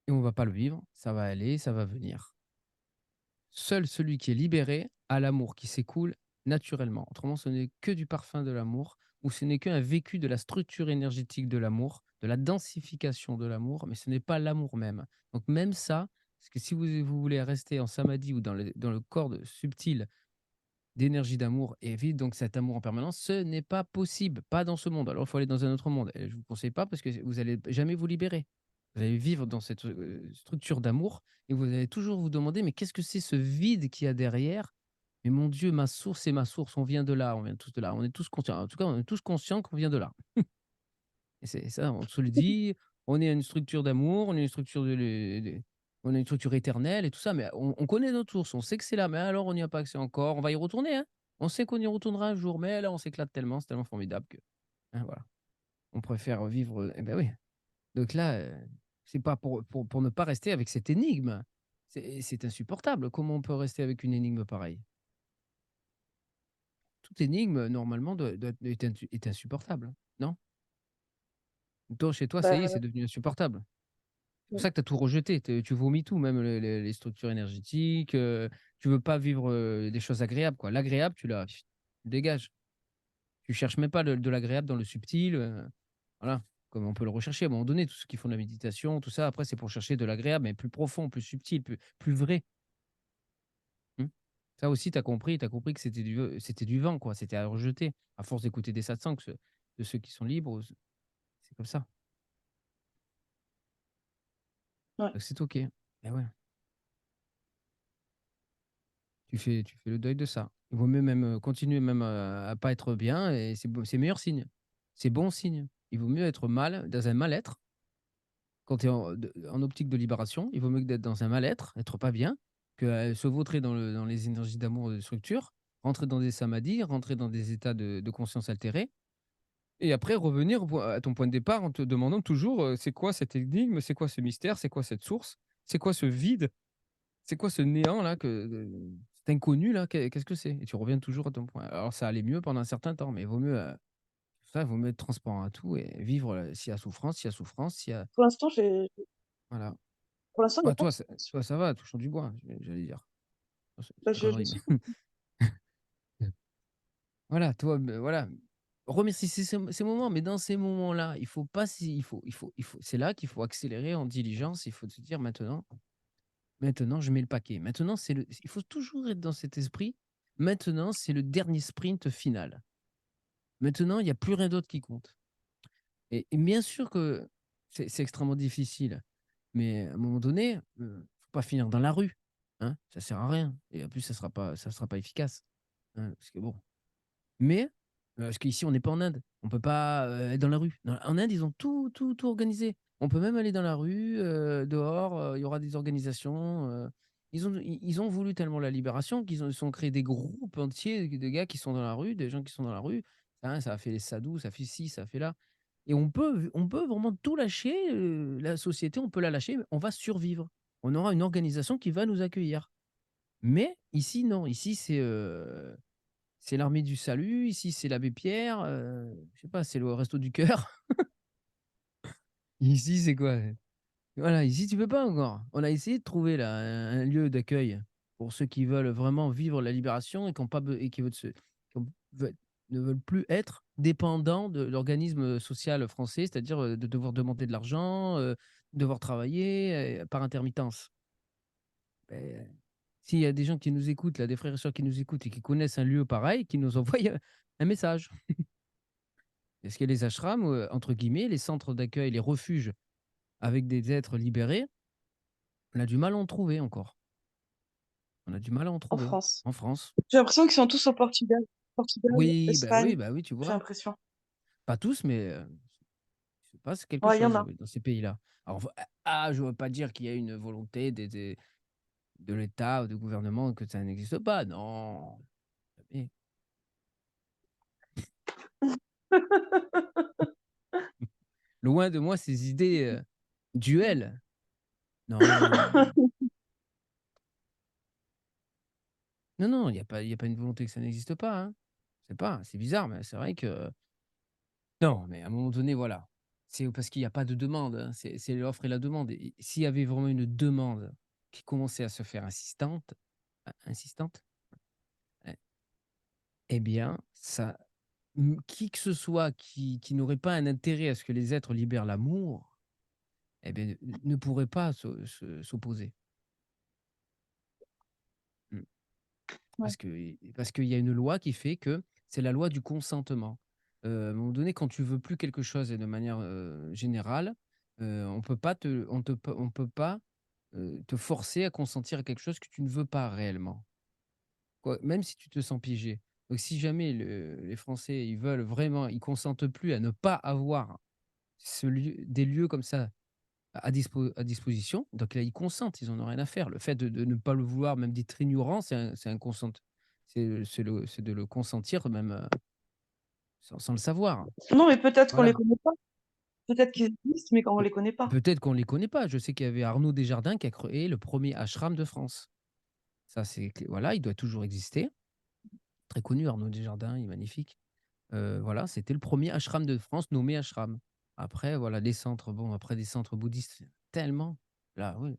et on va pas le vivre. Ça va aller, ça va venir. Seul celui qui est libéré a l'amour qui s'écoule naturellement. Autrement, ce n'est que du parfum de l'amour ou ce n'est qu'un vécu de la structure énergétique de l'amour, de la densification de l'amour, mais ce n'est pas l'amour même. Donc même ça, parce que si vous voulez rester en samadhi ou dans le corps subtil d'énergie d'amour et vivre donc cet amour en permanence, ce n'est pas possible, pas dans ce monde. Alors il faut aller dans un autre monde. Et je ne vous conseille pas parce que vous allez jamais vous libérer. Vous allez vivre dans cette structure d'amour et vous allez toujours vous demander, mais qu'est-ce que c'est ce vide qu'il y a derrière? Mais mon Dieu, ma source est ma source, on vient de là, on vient tous de là, on est tous conscients. En tout cas, on est tous conscients qu'on vient de là. Et c'est ça, on se le dit, on est une structure d'amour, on est une structure on est une structure éternelle et tout ça, mais on connaît notre source, on sait que c'est là, mais alors on n'y a pas accès encore, on va y retourner, hein. On sait qu'on y retournera un jour, mais là, on s'éclate tellement, c'est tellement formidable que, hein, voilà. On préfère vivre, eh ben oui. Donc là, c'est pas pour ne pas rester avec cette énigme. C'est insupportable. Comment on peut rester avec une énigme pareille? Toute énigme, normalement, est insupportable, non? Toi, chez toi, ça y est, Bah, c'est devenu insupportable. C'est pour mmh, ça que tu as tout rejeté. Tu vomis tout, même les structures énergétiques. Tu veux pas vivre des choses agréables, quoi. L'agréable, tu l'as, dégage. Tu cherches même pas de l'agréable dans le subtil. Voilà, comme on peut le rechercher à un moment donné. Tous ceux qui font de la méditation, tout ça, après, c'est pour chercher de l'agréable, mais plus profond, plus subtil, plus vrai. Hmm. Ça aussi, tu as compris que c'était du vent, quoi. C'était à rejeter. À force d'écouter des satsangs, de ceux qui sont libres, c'est comme ça. ouais. Donc, c'est OK. Eh ouais. Tu fais le deuil de ça. Il vaut mieux même, continuer même, à pas être bien et c'est meilleur signe. C'est bon signe. Il vaut mieux être mal, dans un mal-être, quand tu es en optique de libération, il vaut mieux que d'être dans un mal-être, être pas bien, que, se vautrer dans les énergies d'amour de structure, rentrer dans des samadhis, rentrer dans des états de conscience altérés et après revenir au point à ton point de départ en te demandant toujours, «C'est quoi cette énigme? C'est quoi ce mystère? C'est quoi cette source? C'est quoi ce vide?» C'est quoi ce néant là cet inconnu là, qu'est-ce que c'est? Et tu reviens toujours à ton point. Alors ça allait mieux pendant un certain temps, mais il vaut mieux, ça, il vaut mieux être transparent à tout et vivre, s'il y a souffrance, s'il y a souffrance, s'il y a Pour l'instant, voilà. pour l'instant, il y a Bah, pas de toi ça va, touchons du bois, j'allais dire. Oh, bah, c'est une je connerie, mais suis voilà, toi, voilà, remercie ces moments, mais dans ces moments-là, il faut pas il faut c'est là qu'il faut accélérer en diligence, il faut se dire: «Maintenant, je mets le paquet. Maintenant, il faut toujours être dans cet esprit. Maintenant, c'est le dernier sprint final. Maintenant, il y a plus rien d'autre qui compte». Et bien sûr que c'est extrêmement difficile, mais à un moment donné, faut pas finir dans la rue, hein, ça sert à rien et en plus ça sera pas efficace, hein, parce que bon mais parce qu'ici on n'est pas en Inde, on peut pas, être dans la rue. En Inde, ils ont tout organisé. On peut même aller dans la rue, dehors, il y aura des organisations, ils ont voulu tellement la libération qu'ils ont ils ont créé des groupes entiers de gars qui sont dans la rue, des gens qui sont dans la rue. hein, ça a fait les Sadou, ça fait ci, ça fait là et on peut vraiment tout lâcher, la société, on peut la lâcher, on va survivre. On aura une organisation qui va nous accueillir. Mais ici, non, ici, c'est l'armée du salut, ici, c'est l'abbé Pierre, je sais pas, c'est le resto du cœur. Ici, c'est quoi? Voilà, ici, tu peux pas encore. On a essayé de trouver là un lieu d'accueil pour ceux qui veulent vraiment vivre la libération et qui ont pas be et qui veulent se qui ont veulent ne veulent plus être dépendants de l'organisme social français, c'est-à-dire, de devoir demander de l'argent, devoir travailler, par intermittence. Beh, s'il y a des gens qui nous écoutent là, des frères et sœurs qui nous écoutent et qui connaissent un lieu pareil, qu'ils nous envoient, un message. Parce que les ashrams, entre guillemets, les centres d'accueil, les refuges avec des êtres libérés, on a du mal à en trouver encore. On a du mal à en En trouver France. en France. J'ai l'impression qu'ils sont tous au Portugal. Portugal, Oui, bah, Espagne, oui, bah, oui, tu j'ai vois? l'impression. Pas tous, mais il se passe quelque Ouais, il y en chose, a. oui, dans ces pays-là. Alors je veux pas dire qu'il y a une volonté de l'État ou du gouvernement que ça n'existe pas, non, jamais. Loin de moi ces idées, duel. Non, non, non, il y a pas une volonté que ça n'existe pas, hein. Je sais pas, c'est bizarre, mais c'est vrai que non, mais à un moment donné, voilà. C'est parce qu'il y a pas de demande, hein, c'est l'offre et la demande et s'il y avait vraiment une demande qui commençait à se faire insistante, eh eh bien, ça qui que ce soit qui n'aurait pas un intérêt à ce que les êtres libèrent l'amour, eh bien, ne pourrait pas s'opposer. Mmh. Ouais. Parce qu'il y a une loi qui fait que c'est la loi du consentement. À un moment donné, quand tu veux plus quelque chose et de manière, générale, on peut pas, te forcer à consentir à quelque chose que tu ne veux pas réellement. Quoi, même si tu te sens piégé. Donc si jamais les Français, ils veulent vraiment ils consentent plus à ne pas avoir des lieux comme ça à disposition, donc là, ils consentent, ils en ont rien à faire. Le fait de ne pas le vouloir, même d'être ignorant, c'est un consent c'est de le consentir même, sans le savoir. Non, mais peut-être qu'on les Voilà. connaît pas. Peut-être qu'ils existent, mais qu'on Peut les connaît pas. peut-être qu'on ne les connaît pas. Je sais qu'il y avait Arnaud Desjardins qui a créé le premier ashram de France. Ça, c'est clé voilà, il doit toujours exister. Très connu Arnaud Desjardins, il est magnifique. Voilà, c'était le premier ashram de France nommé ashram. Après voilà, des centres, bon, après des centres bouddhistes, tellement. Là, oui,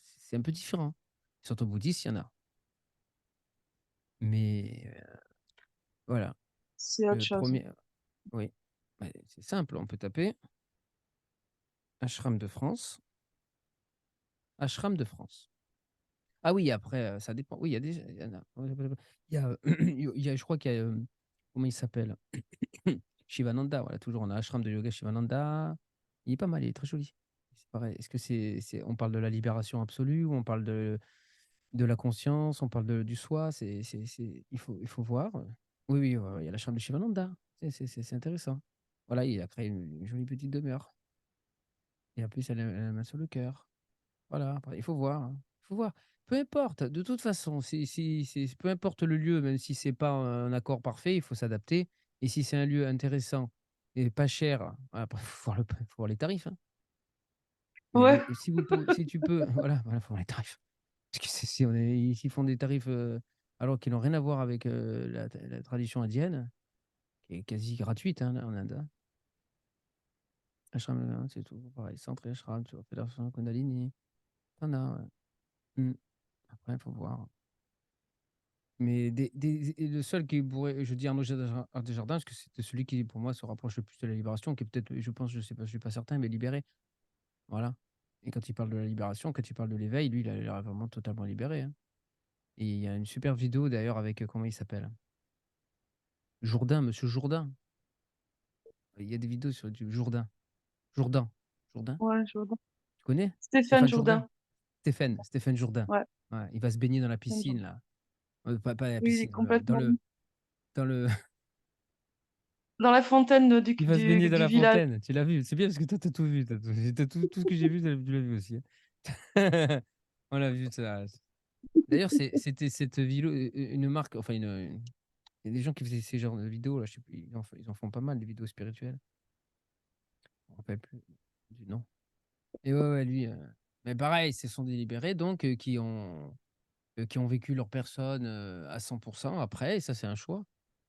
c'est un peu différent. Les centres bouddhistes, il y en a. Mais voilà, C'est autre le chose. premier, oui, bah, c'est simple, on peut taper ashram de France, ashram de France. Ah oui, après, ça dépend. Oui, il y en a. Il y a, il y a je crois qu'il y a, comment il s'appelle? Shivananda, voilà, toujours on a ashram de yoga Shivananda. Il est pas mal, il est très joli. C'est pareil. Est-ce que c'est on parle de la libération absolue ou on parle de la conscience, on parle du soi? Il faut voir. Oui, oui, ouais, ouais, il y a l'ashram de Shivananda. C'est intéressant. Voilà, il a créé une jolie petite demeure et en plus elle a la main sur le cœur. Voilà, après il faut voir, hein. Il faut voir. Peu importe, de toute façon, si peu importe le lieu, même si c'est pas un accord parfait, il faut s'adapter et si c'est un lieu intéressant et pas cher, après faut voir les tarifs, hein. Ouais. Mais si tu peux voilà, faut voir les tarifs. Parce que si on est s'ils font des tarifs, alors qu'ils n'ont rien à voir avec, la tradition indienne, qui est quasi gratuite, hein, là, en Inde, hein. Ashram, c'est tout pareil, centre et ashram, tu vois? Fédération Kundalini, tu as, ouais. Mmh. Après, il faut voir. Mais des et le seul qui pourrait je dis Arnaud Desjardins parce que c'était celui qui, pour moi, se rapproche le plus de la libération, qui est peut-être, je pense, je sais pas, je suis pas certain, mais libéré, voilà. Et quand il parle de la libération, quand il parle de l'éveil, lui, il a l'air vraiment totalement libéré, hein. Et il y a une super vidéo d'ailleurs avec, comment il s'appelle? Jourdain, monsieur Jourdain. Il y a des vidéos sur du Jourdain. Jourdan. Jourdain? Ouais, Jourdain. Tu connais? Stéphane Stéphane Jourdain? Jourdain. Stéphane Jourdain. Ouais, Ouais, il va se baigner dans la Stéphane piscine Jourdain. là, pas la Oui, il est piscine, complètement dans le dans la fontaine, il va se baigner dans du la village. fontaine. Tu l'as vu? C'est bien parce que toi, tu as tout vu. Tout ce que j'ai vu, tu l'as vu aussi, hein. On l'a vu ça. D'ailleurs, c'était cette une marque, enfin Il y a des gens qui faisaient ces genres de vidéos, là, je sais plus, ils en font pas mal des vidéos spirituelles. Je me rappelle plus du nom. Et ouais, ouais, lui, mais pareil, ce sont des libérés donc qui ont vécu leur personne, à 100 après et ça, c'est un choix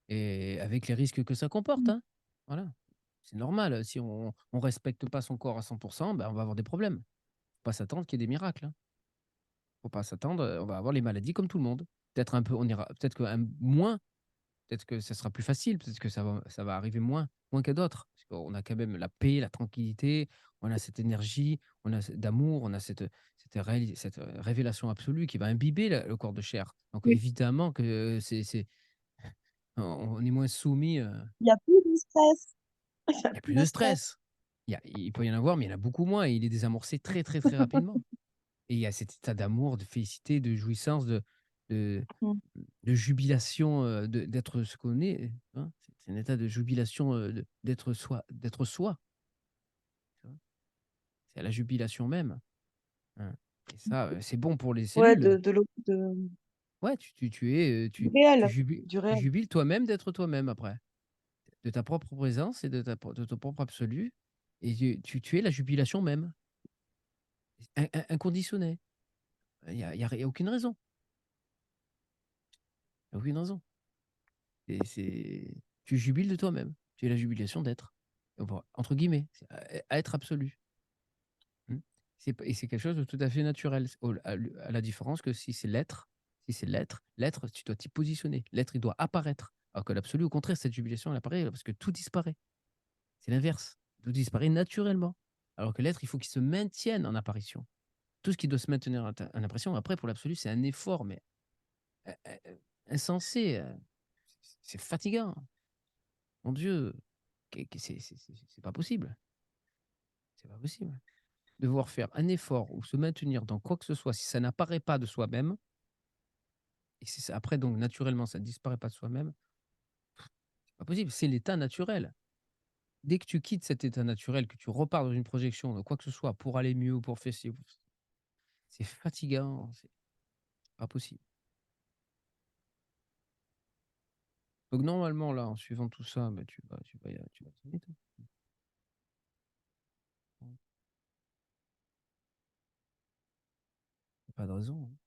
et avec les risques que ça comporte, Mmh. hein. Voilà. C'est normal, si on respecte pas son corps à 100, ben, on va avoir des problèmes. Faut pas s'attendre qu'il y ait des miracles, hein. Faut pas s'attendre, on va avoir les maladies comme tout le monde. Peut-être un peu on ira peut-être que moins, peut-être que ça sera plus facile, peut-être que ça va arriver moins qu'à d'autres. Parce qu'on a quand même la paix, la tranquillité, on a cette énergie, on a ce d'amour, on a cette révélation absolue qui va imbiber le corps de chair. Donc Oui. évidemment que c'est on est moins soumis, Il y a plus de stress. Il y a il y a plus plus de de stress. stress. Il peut y en avoir, mais il y en a beaucoup moins et il est désamorcé très, très, très rapidement. Et il y a cet état d'amour, de félicité, de jouissance, de Mmh. de jubilation, d'être ce qu'on est, hein. C'est un état de jubilation, d'être soi, tu vois? C'est la jubilation même, hein. Et ça, c'est bon pour les Ouais, cellules. de Ouais, tu es, du réel, tu du réel. jubiles toi-même d'être toi-même après. De ta propre présence et de ton propre absolu et tu es la jubilation même, inconditionnée. Il y a aucune raison, il y a aucune raison. Et tu jubiles de toi-même. Tu es la jubilation d'être. Bon, entre guillemets, c'est à être absolu. Mmh. C'est quelque chose de tout à fait naturel. C'est à la différence que si c'est l'être, tu dois t'y positionner. L'être, il doit apparaître. Alors que l'absolu, au contraire, cette jubilation, elle apparaît parce que tout disparaît. C'est l'inverse. Tout disparaît naturellement. Alors que l'être, il faut qu'il se maintienne en apparition. Tout ce qui doit se maintenir en apparition, après, pour l'absolu, c'est un effort, mais insensé. C'est fatigant. Mon Dieu, c'est pas possible. C'est pas possible. Devoir faire un effort ou se maintenir dans quoi que ce soit, si ça n'apparaît pas de soi-même et si ça après donc naturellement ça ne disparaît pas de soi-même, c'est pas possible, c'est l'état naturel. Dès que tu quittes cet état naturel, que tu repars dans une projection de quoi que ce soit pour aller mieux, pour faire ci, c'est fatigant, c'est pas possible. Donc normalement là, en suivant tout ça, bah, tu vas très vite, hein. Y a pas de raison, hein.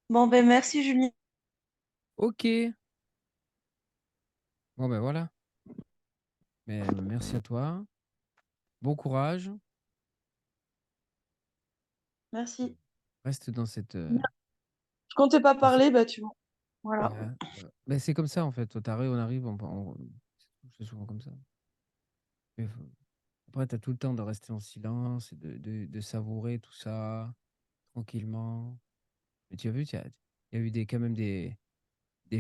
Bon, ben, merci Julie. OK. Bon ben voilà. Mais merci à toi. Bon courage. Merci. Reste dans cette, Je comptais pas dans ce parler, bah, tu vois? Voilà. ouais, bah, c'est comme ça en fait. Tu on arrive, c'est souvent comme ça. Mais après, tu as tout le temps de rester en silence et de savourer tout ça tranquillement. Mais tu as vu, il y a eu quand même des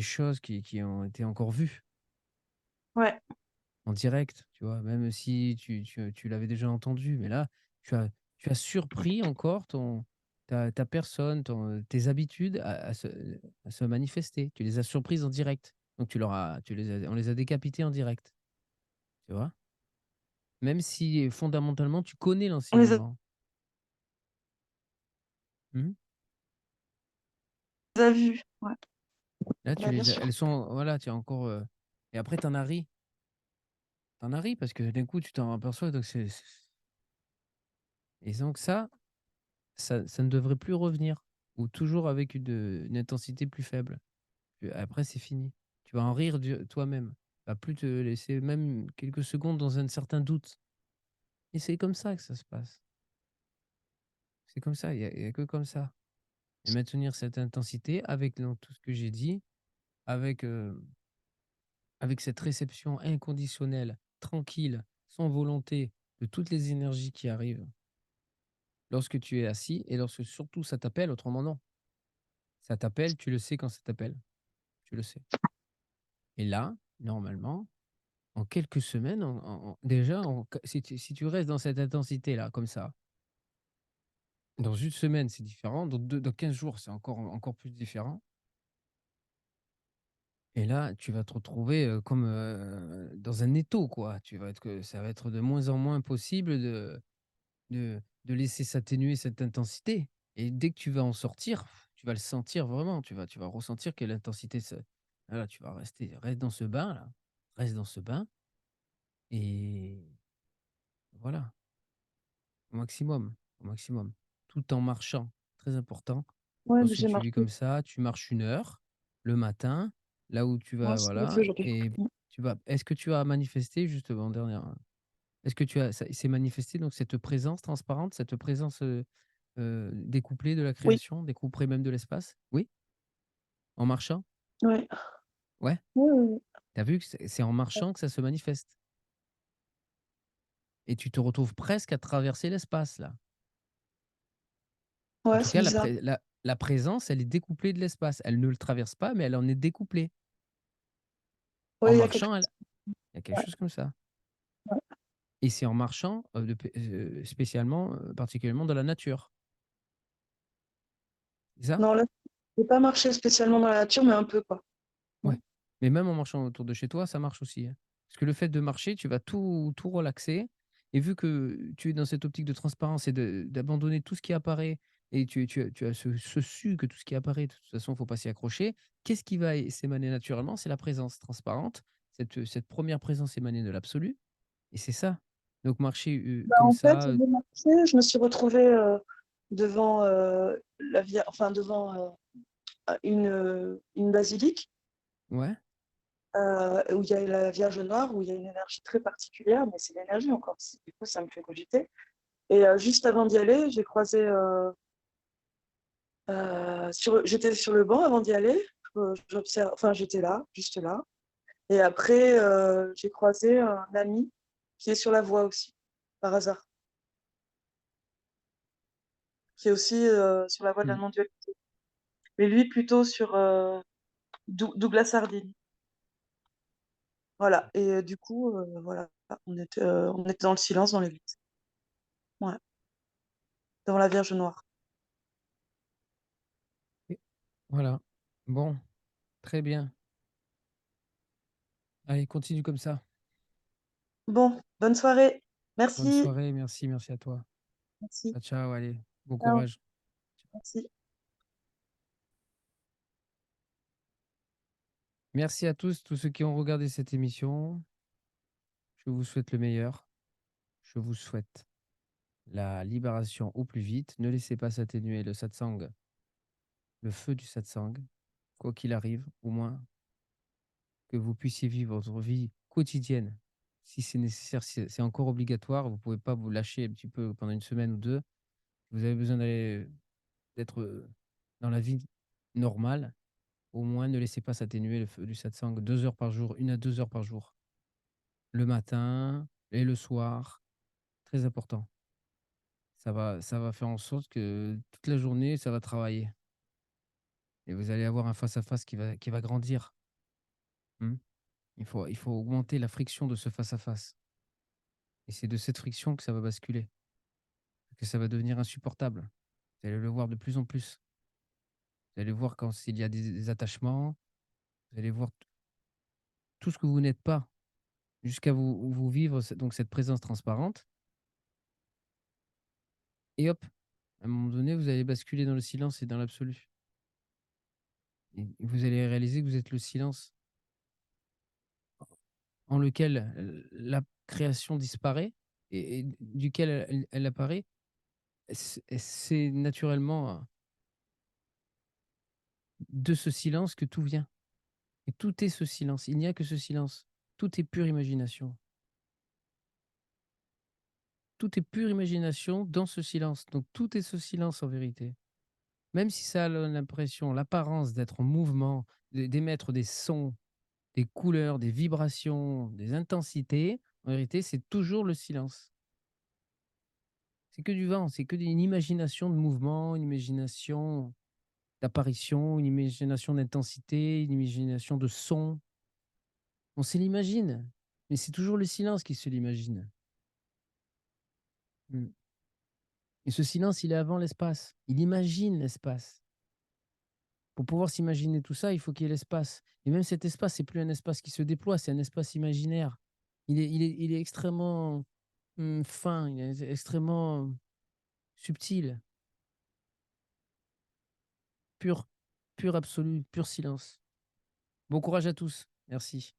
choses qui ont été encore vues Ouais. en direct, tu vois? Même si tu l'avais déjà entendu, mais là, tu as tu as surpris encore ta personne, tes habitudes à se manifester. Tu les as surprises en direct. Donc on les a décapitées en direct, tu vois? Même si fondamentalement, tu connais On les l'enseignement. Mmh. a vus. Ouais. Là, Bah, bien sûr. elles sont voilà, tu as encore, et après tu en as ri. Tu en as ri parce que d'un coup, tu t'en aperçois donc et donc ça ne devrait plus revenir ou toujours avec une intensité plus faible. Après, c'est fini. Tu vas en rire toi-même. Tu vas plus te laisser même quelques secondes dans un certain doute et c'est comme ça que ça se passe. C'est comme ça, il y a que comme ça et maintenir cette intensité avec dans tout ce que j'ai dit, avec, avec cette réception inconditionnelle, tranquille, sans volonté de toutes les énergies qui arrivent. lorsque tu es assis et lorsque surtout ça t'appelle, autrement non. Ça t'appelle, tu le sais quand ça t'appelle, tu le sais. Et là, normalement, en quelques semaines, déjà, si tu restes dans cette intensité-là, comme ça, dans une semaine, c'est différent, dans 15 jours, c'est encore plus différent. Et là, tu vas te retrouver, comme, dans un étau, quoi. Tu vas être que ça va être de moins en moins possible de laisser s'atténuer cette intensité et dès que tu vas en sortir, tu vas le sentir vraiment, tu vas ressentir que l'intensité se voilà, tu vas reste dans ce bain-là, reste dans ce bain et voilà, au maximum, tout en marchant. Très important. Ouais, Lorsque j'ai tu vis marché. comme ça, tu marches 1 heure le matin, là où tu Ouais, vas c'est ce que j'ai voilà fait aujourd'hui. et tu vas est-ce que tu as manifesté justement dernière est-ce que tu as ça s'est manifesté donc cette présence transparente, cette présence, découplée de la Oui, création, découplée même de l'espace? Oui? En marchant? ouais. Ouais? Oui, oui, oui. Tu as vu que c'est en marchant que ça se manifeste et tu te retrouves presque à traverser l'espace là. En Ouais, tout c'est cas bizarre. la présence, elle est découplée de l'espace. Elle ne le traverse pas, mais elle en est découplée. En Ouais, il y a quelque marchant, elle chose. il y a quelque Ouais, chose comme ça ouais. et c'est en marchant, spécialement, particulièrement dans la nature. C'est ça? Non, là, j'ai pas marché spécialement dans la nature, mais un peu, quoi. Ouais, Mmh. mais même en marchant autour de chez toi, ça marche aussi, hein. Parce que le fait de marcher, tu vas tout relaxer et vu que tu es dans cette optique de transparence et d'abandonner tout ce qui apparaît et tu as ce su que tout ce qui apparaît, de toute façon, il faut pas s'y accrocher. Qu'est-ce qui va s'émaner naturellement? C'est la présence transparente, cette 1re présence émanée de l'absolu et c'est ça. Donc marcher, Bah, comme en fait, ça, j'ai marché, je me suis retrouvée, devant, une basilique, ouais, où il y a la Vierge Noire, où il y a une énergie très particulière, mais c'est l'énergie encore, du coup, ça me fait cogiter. Et juste avant d'y aller, j'ai croisé, j'étais sur le banc avant d'y aller, j'observe, enfin, j'étais là, juste là. Et après, j'ai croisé un ami qui est sur la voie aussi, par hasard, qui est aussi sur la voie de la mmh, non-dualité. Mais lui, plutôt sur Douglas Harding. Voilà. Et du coup, voilà, on était dans le silence dans l'église. Ouais, devant la Vierge Noire. et voilà. Bon, très bien. Allez, continue comme ça. Bon, bonne soirée. Bonne Merci. soirée, merci, merci à toi. Merci. Ciao, ciao, allez, bon Ciao. courage. Merci. Merci à tous ceux qui ont regardé cette émission. Je vous souhaite le meilleur. Je vous souhaite la libération au plus vite. Ne laissez pas s'atténuer le satsang, le feu du satsang, quoi qu'il arrive, au moins que vous puissiez vivre votre vie quotidienne. Si c'est nécessaire, si c'est encore obligatoire, vous ne pouvez pas vous lâcher un petit peu pendant une semaine ou deux. Vous avez besoin d'être dans la vie normale. Au moins, ne laissez pas s'atténuer le feu du satsang 2 heures par jour, 1 à 2 heures par jour. Le matin et le soir, très important. Ça va faire en sorte que toute la journée, ça va travailler et vous allez avoir un face à face qui va grandir, mmh. Il faut augmenter la friction de ce face à face et c'est de cette friction que ça va basculer, que ça va devenir insupportable. Vous allez le voir de plus en plus. Vous allez voir quand s'il y a des attachements, vous allez voir tout ce que vous n'êtes pas jusqu'à vous vivre cette présence transparente et hop, à un moment donné, vous allez basculer dans le silence et dans l'absolu et vous allez réaliser que vous êtes le silence en lequel, la création disparaît et duquel elle apparaît. C'est naturellement, de ce silence que tout vient et tout est ce silence. Il n'y a que ce silence. Tout est pure imagination. Tout est pure imagination dans ce silence. Donc tout est ce silence en vérité. Même si ça a l'impression, l'apparence d'être en mouvement, d'émettre des sons, des couleurs, des vibrations, des intensités, en vérité, c'est toujours le silence. C'est que du vent, c'est que une imagination de mouvement, une imagination d'apparition, une imagination d'intensité, une imagination de son. On se l'imagine, mais c'est toujours le silence qui se l'imagine. Mmh. Et ce silence, il est avant l'espace. Il imagine l'espace. Pour pouvoir s'imaginer tout ça, il faut qu'il y ait l'espace. Et même cet espace, c'est plus un espace qui se déploie, c'est un espace imaginaire. Il est extrêmement fin, il est extrêmement subtil, pur, pur absolu, pur silence. Bon courage à tous. Merci.